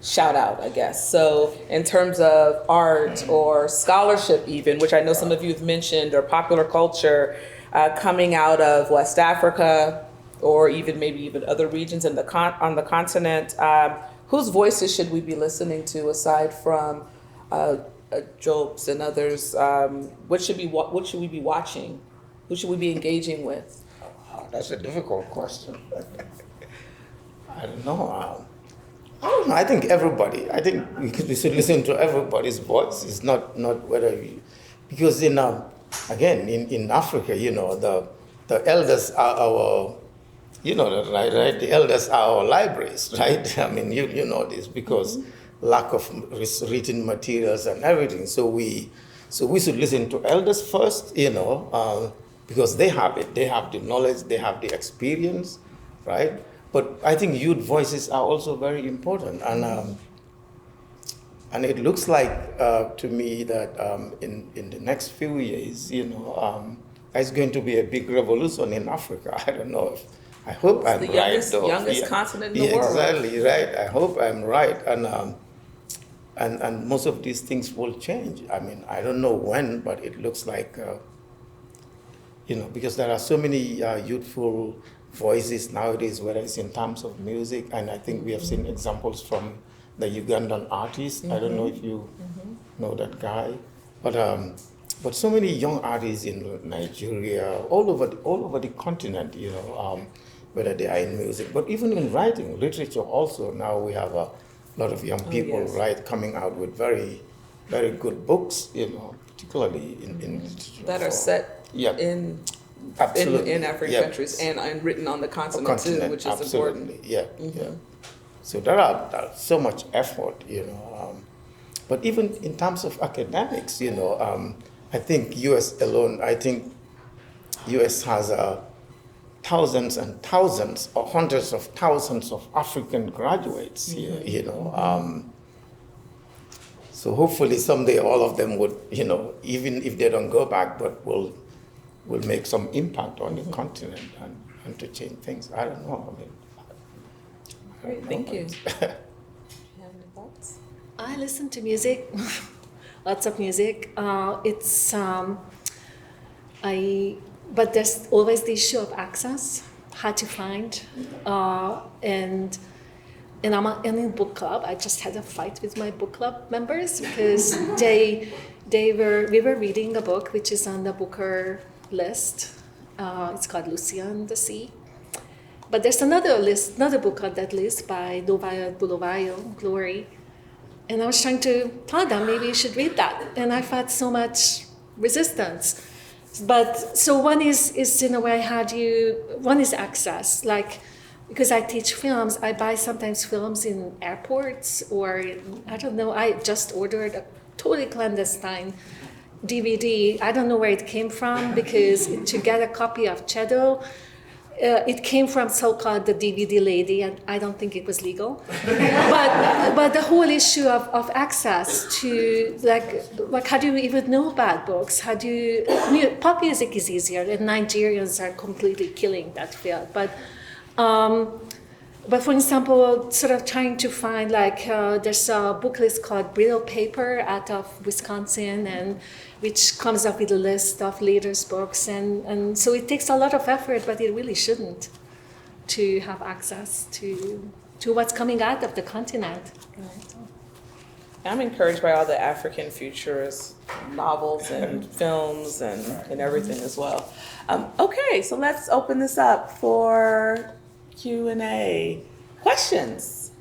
shout out, I guess. So in terms of art or scholarship even, which I know some of you have mentioned, or popular culture coming out of West Africa, or maybe even other regions on the continent, whose voices should we be listening to aside from Jobs and others? What should we be watching? Who should we be engaging with? Oh, that's a difficult question. I don't know. I don't know. I think everybody. I think we should listen to everybody's voice. It's not whether we, because in Africa, the elders are our. You know that, right? The elders are our libraries, right? I mean, you know this because lack of written materials and everything. So we should listen to elders first, because they have it. They have the knowledge. They have the experience, right? But I think youth voices are also very important, and it looks like to me that in the next few years, there's going to be a big revolution in Africa. I don't know if. I hope I'm right. It's the youngest continent in the world. Exactly, right. I hope I'm right. And most of these things will change. I mean, I don't know when, but it looks like, because there are so many youthful voices nowadays, whether it's in terms of music, and I think we have seen examples from the Ugandan artist. I don't know if you know that guy, but so many young artists in Nigeria, all over the continent, whether they are in music, but even in writing, literature also. Now we have a lot of young people coming out with very, very good books, particularly in literature. That are set in African countries and written on the continent too, which is important. Yeah. So there are so much effort, but even in terms of academics, I think U.S. alone, U.S. has thousands and thousands or hundreds of thousands of African graduates here, So hopefully someday all of them would, even if they don't go back, but will make some impact on the continent and to change things. I don't know. Great, thank you. You have any thoughts? I listen to music, lots of music. But there's always the issue of access, hard to find, and I'm in book club. I just had a fight with my book club members because we were reading a book which is on the Booker list. It's called Lucia and the Sea. But there's another book on that list by Novaya Bulovayo, Glory. And I was trying to tell them maybe you should read that, and I felt so much resistance. But so one is in a way one is access, like, because I teach films, I buy sometimes films in airports, or I don't know, I just ordered a totally clandestine DVD. I don't know where it came from, because to get a copy of Chedo, it came from so-called the DVD lady, and I don't think it was legal. but the whole issue of access to, like how do you even know about books? How do you, pop music is easier, and Nigerians are completely killing that field. But for example, sort of trying to find, like, there's a book list called Brittle Paper out of Wisconsin, and which comes up with a list of leaders' books. And so it takes a lot of effort, but it really shouldn't, to have access to what's coming out of the continent. Right? I'm encouraged by all the African futurist novels and films and everything as well. Okay, so let's open this up for Q&A. Questions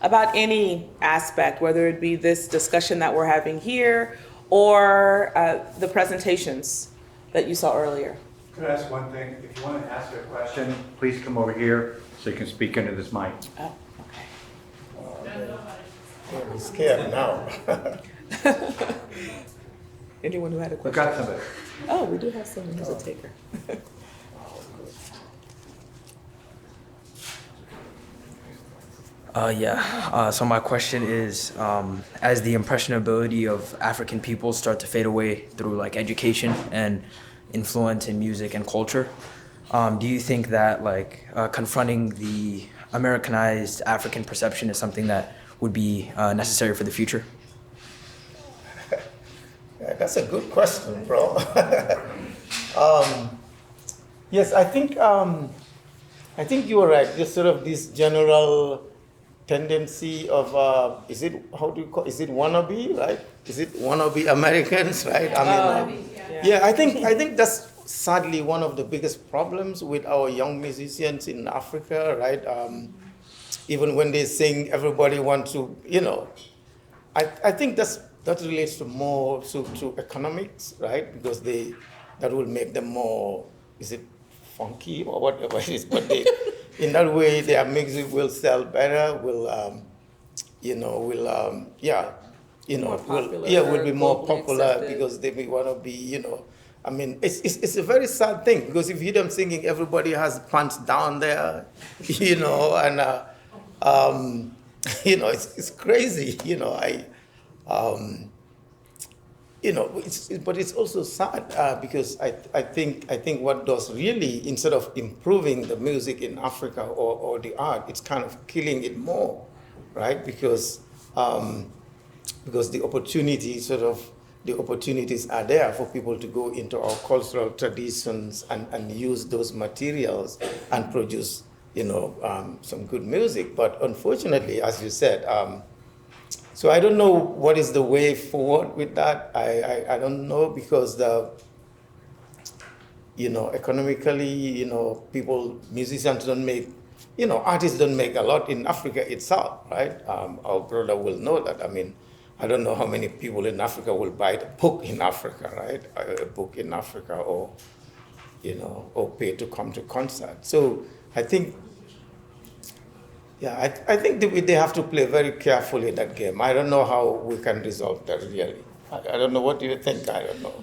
about any aspect, whether it be this discussion that we're having here or the presentations that you saw earlier. Could I ask one thing? If you want to ask a question, please come over here so you can speak into this mic. Oh, okay. I'm scared now. Anyone who had a We've question? got somebody. Oh, we do have someone who's a taker. So my question is, as the impressionability of African people start to fade away through like education and influence in music and culture, do you think that like confronting the Americanized African perception is something that would be necessary for the future? Yeah, that's a good question, bro. Yes, I think you were right. Just sort of this general tendency of is it wannabe, right? Is it wannabe Americans, right? I mean, I think that's sadly one of the biggest problems with our young musicians in Africa, right? Even when they sing, everybody wants to, I think that relates to more to economics, right? Because that will make them more, is it funky or whatever it is, but in that way their music will sell better, will be more popular accepted. because they want to be, I mean, it's a very sad thing, because if you hear them singing, everybody has pants down there, and it's crazy, but it's also sad because I think what does really, instead of improving the music in Africa or the art, it's kind of killing it more, right? Because the opportunities are there for people to go into our cultural traditions and use those materials and produce, some good music. But unfortunately, as you said, so I don't know what is the way forward with that. I don't know, because economically, musicians don't make, artists don't make a lot in Africa itself, right? Our brother will know that. I mean, I don't know how many people in Africa will buy a book in Africa, right? A book in Africa, or pay to come to concert. So I think, I think they have to play very carefully that game. I don't know how we can resolve that, really. I don't know. What do you think? I don't know.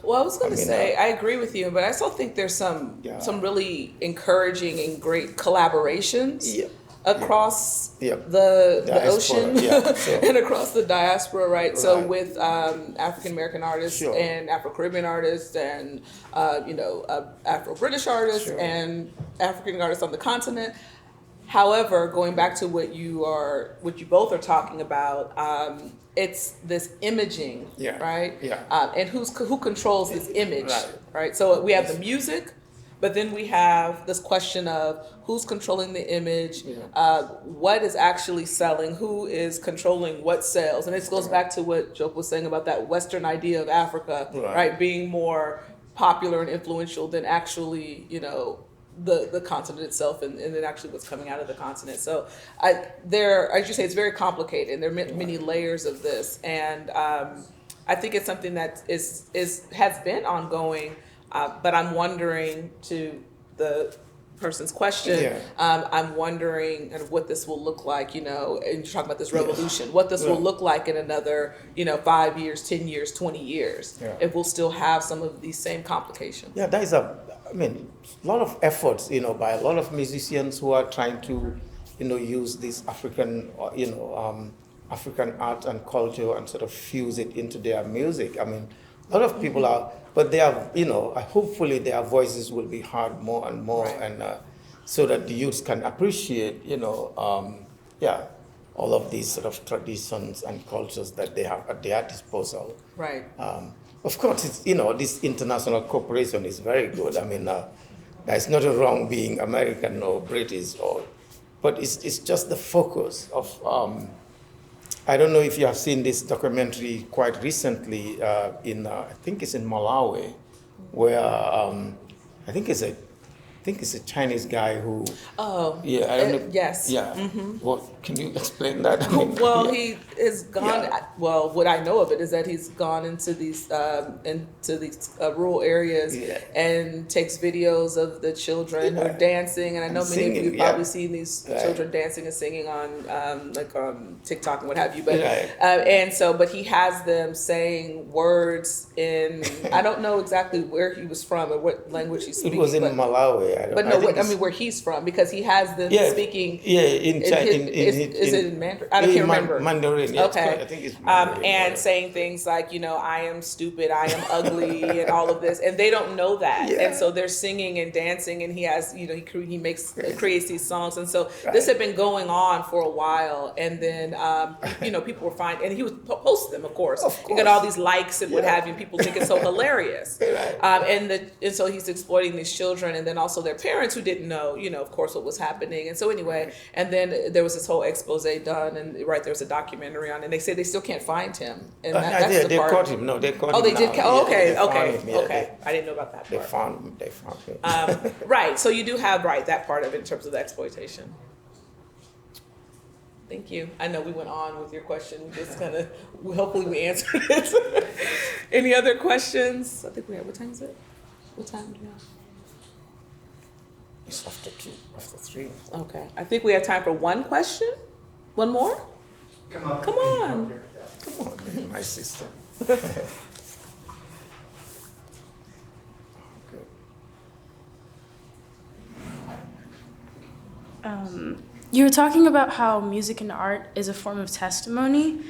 Well, I was going to say, I agree with you, but I still think there's some really encouraging and great collaborations across the ocean and across the diaspora, right? So with African American artists and Afro-Caribbean artists and Afro-British artists and African artists on the continent. However, going back to what you both are talking about, it's this imaging, right? Yeah. And who controls this image, right? So we have the music, but then we have this question of who's controlling the image, what is actually selling, who is controlling what sells, and this goes back to what Joke was saying about that Western idea of Africa, right? Being more popular and influential than actually, the continent itself, and then actually what's coming out of the continent. So as you say, it's very complicated, and there are many layers of this. And I I think it's something that has been ongoing, but I'm wondering, to the person's question, Yeah. I'm wondering kind of what this will look like, and you're talking about this revolution, what this will Right. look like in another, 5 years, 10 years, 20 years, Yeah. if we'll still have some of these same complications. Yeah, there is a lot of efforts, by a lot of musicians who are trying to, use this African, African art and culture and sort of fuse it into their music. A lot of people are, but they are, hopefully their voices will be heard more and more, Right. and so that the youth can appreciate, all of these sort of traditions and cultures that they have at their disposal. Right. Of course, it's, this international cooperation is very good. There's nothing wrong being American or British, but it's just the focus of. I don't know if you have seen this documentary quite recently I think it's in Malawi, where I think it's a Chinese guy who. Oh. Yeah, I don't know. Yes. Yeah. What can you explain that? Well, yeah. he has gone. Yeah. Well, what I know of it is that he's gone into these rural areas Yeah. and takes videos of the children who are dancing. And I know And many of singing, you have yeah. probably seen these Right. children dancing and singing on TikTok and what have you. But Right. but he has them saying words in. I don't know exactly where he was from or what language he's speaking. It was in but, Malawi. But no, where he's from, because he has them speaking. Yeah, in China. Is it in Mandarin? I can't remember. Mandarin. Yeah, Okay. I think it's Mandarin. And saying things like, I am stupid, I am ugly, and all of this, and they don't know that, Yeah. and so they're singing and dancing, and he has, he creates these songs, and so this had been going on for a while, and then, people were finding, and he would post them, of course. He got all these likes and what have you. People think it's so hilarious, and so he's exploiting these children, and then also their parents who didn't know, of course, what was happening, and so anyway, and then there was this whole expose done, and there was a documentary on it, and they say they still can't find him, and that's the they part. caught him. No, they caught him. Oh, they did. now. Okay, they found okay, him. Yeah, okay. I didn't know about that They part. found him. Right. So you do have that part of it in terms of the exploitation. Thank you. I know we went on with your question. Just kind of, hopefully we answered it. Any other questions? I think we have. What time is it? What time do we have? It's after 3. Okay. I think we have time for one question. One more. Come on. Come on, my sister. You were talking about how music and art is a form of testimony.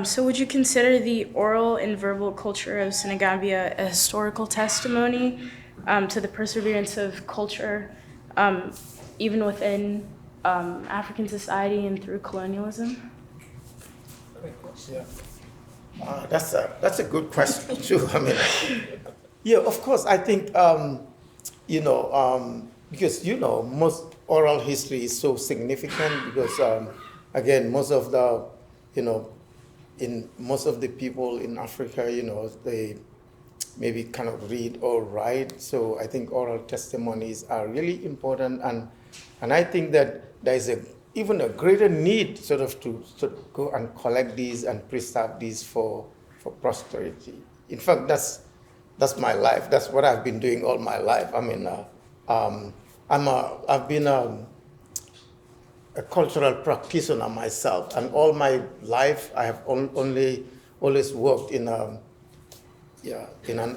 So would you consider the oral and verbal culture of Senegambia a historical testimony to the perseverance of culture, even within African society and through colonialism? Yeah. That's a good question too. Yeah, of course. I think because most oral history is so significant because again, most of the people in Africa, they maybe cannot read or write. So I think oral testimonies are really important, and I think that there is even a greater need sort of to go and collect these and preserve these for posterity. In fact, that's my life. That's what I've been doing all my life. I've been a cultural practitioner myself, and all my life I have always worked in an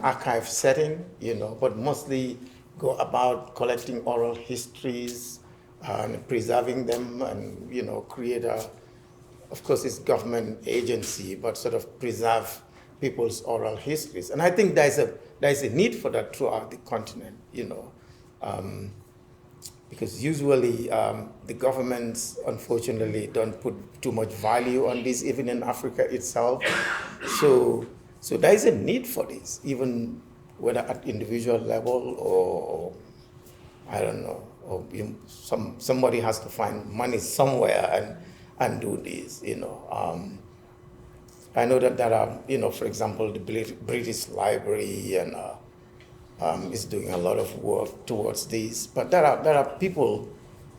archive setting, but mostly go about collecting oral histories and preserving them, and create of course it's government agency, but sort of preserve people's oral histories. And I think there's a need for that throughout the continent, because usually the governments, unfortunately, don't put too much value on this, even in Africa itself. So there is a need for this, even whether at individual level or I don't know, or somebody has to find money somewhere and do this. I know that there are, for example, the British Library and is doing a lot of work towards this. But there are people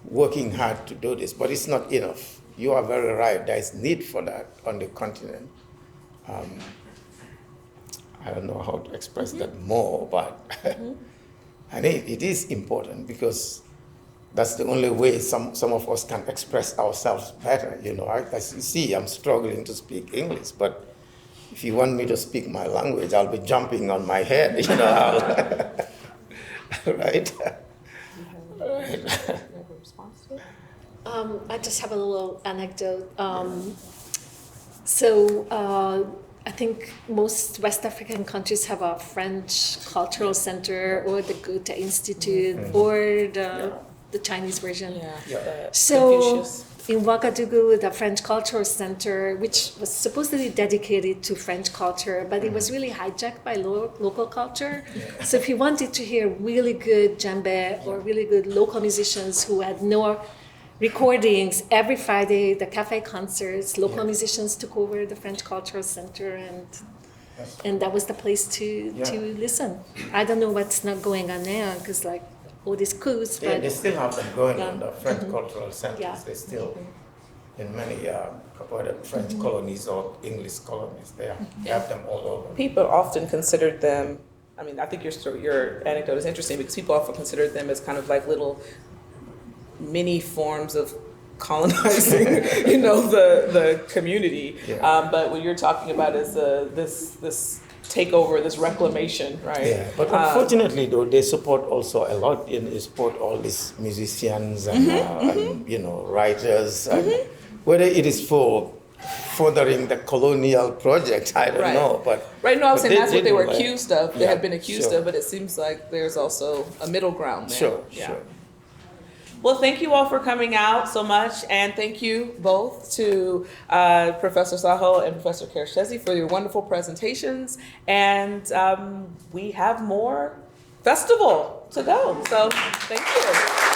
working hard to do this, but it's not enough. You are very right. There is need for that on the continent. I don't know how to express that more, but and it is important because that's the only way some of us can express ourselves better. You know, as you see, I'm struggling to speak English, but if you want me to speak my language, I'll be jumping on my head. You know, right? I just have a little anecdote. I think most West African countries have a French cultural center or the Goethe Institute or the Chinese version. Yeah. So Confucius. in Ouagadougou, the French Cultural Center, which was supposedly dedicated to French culture, but it was really hijacked by local culture. So if you wanted to hear really good djembe or really good local musicians who had no recordings, every Friday, the cafe concerts, local musicians took over the French Cultural Center, and that was the place to listen. I don't know what's not going on now, because like all these coups, Yeah, but they still have them going on the French cultural centers. Yeah. They still, in many French colonies or English colonies, they have them all over. People often considered them, I mean, I think your anecdote is interesting because people often considered them as kind of like little mini forms of colonizing, the community. Yeah. But what you're talking about is this takeover, this reclamation, right? Yeah, but unfortunately, though, they support also a lot. They support all these musicians and, and writers. And whether it is for furthering the colonial project, I don't know. But right, no, I was saying that's what they were do, accused of. They Yeah, had been accused sure. of, but it seems like there's also a middle ground there. Sure, Yeah. sure. Well, thank you all for coming out so much, and thank you both to Professor Saho and Professor Keresztesi for your wonderful presentations. And we have more festival to go, so thank you.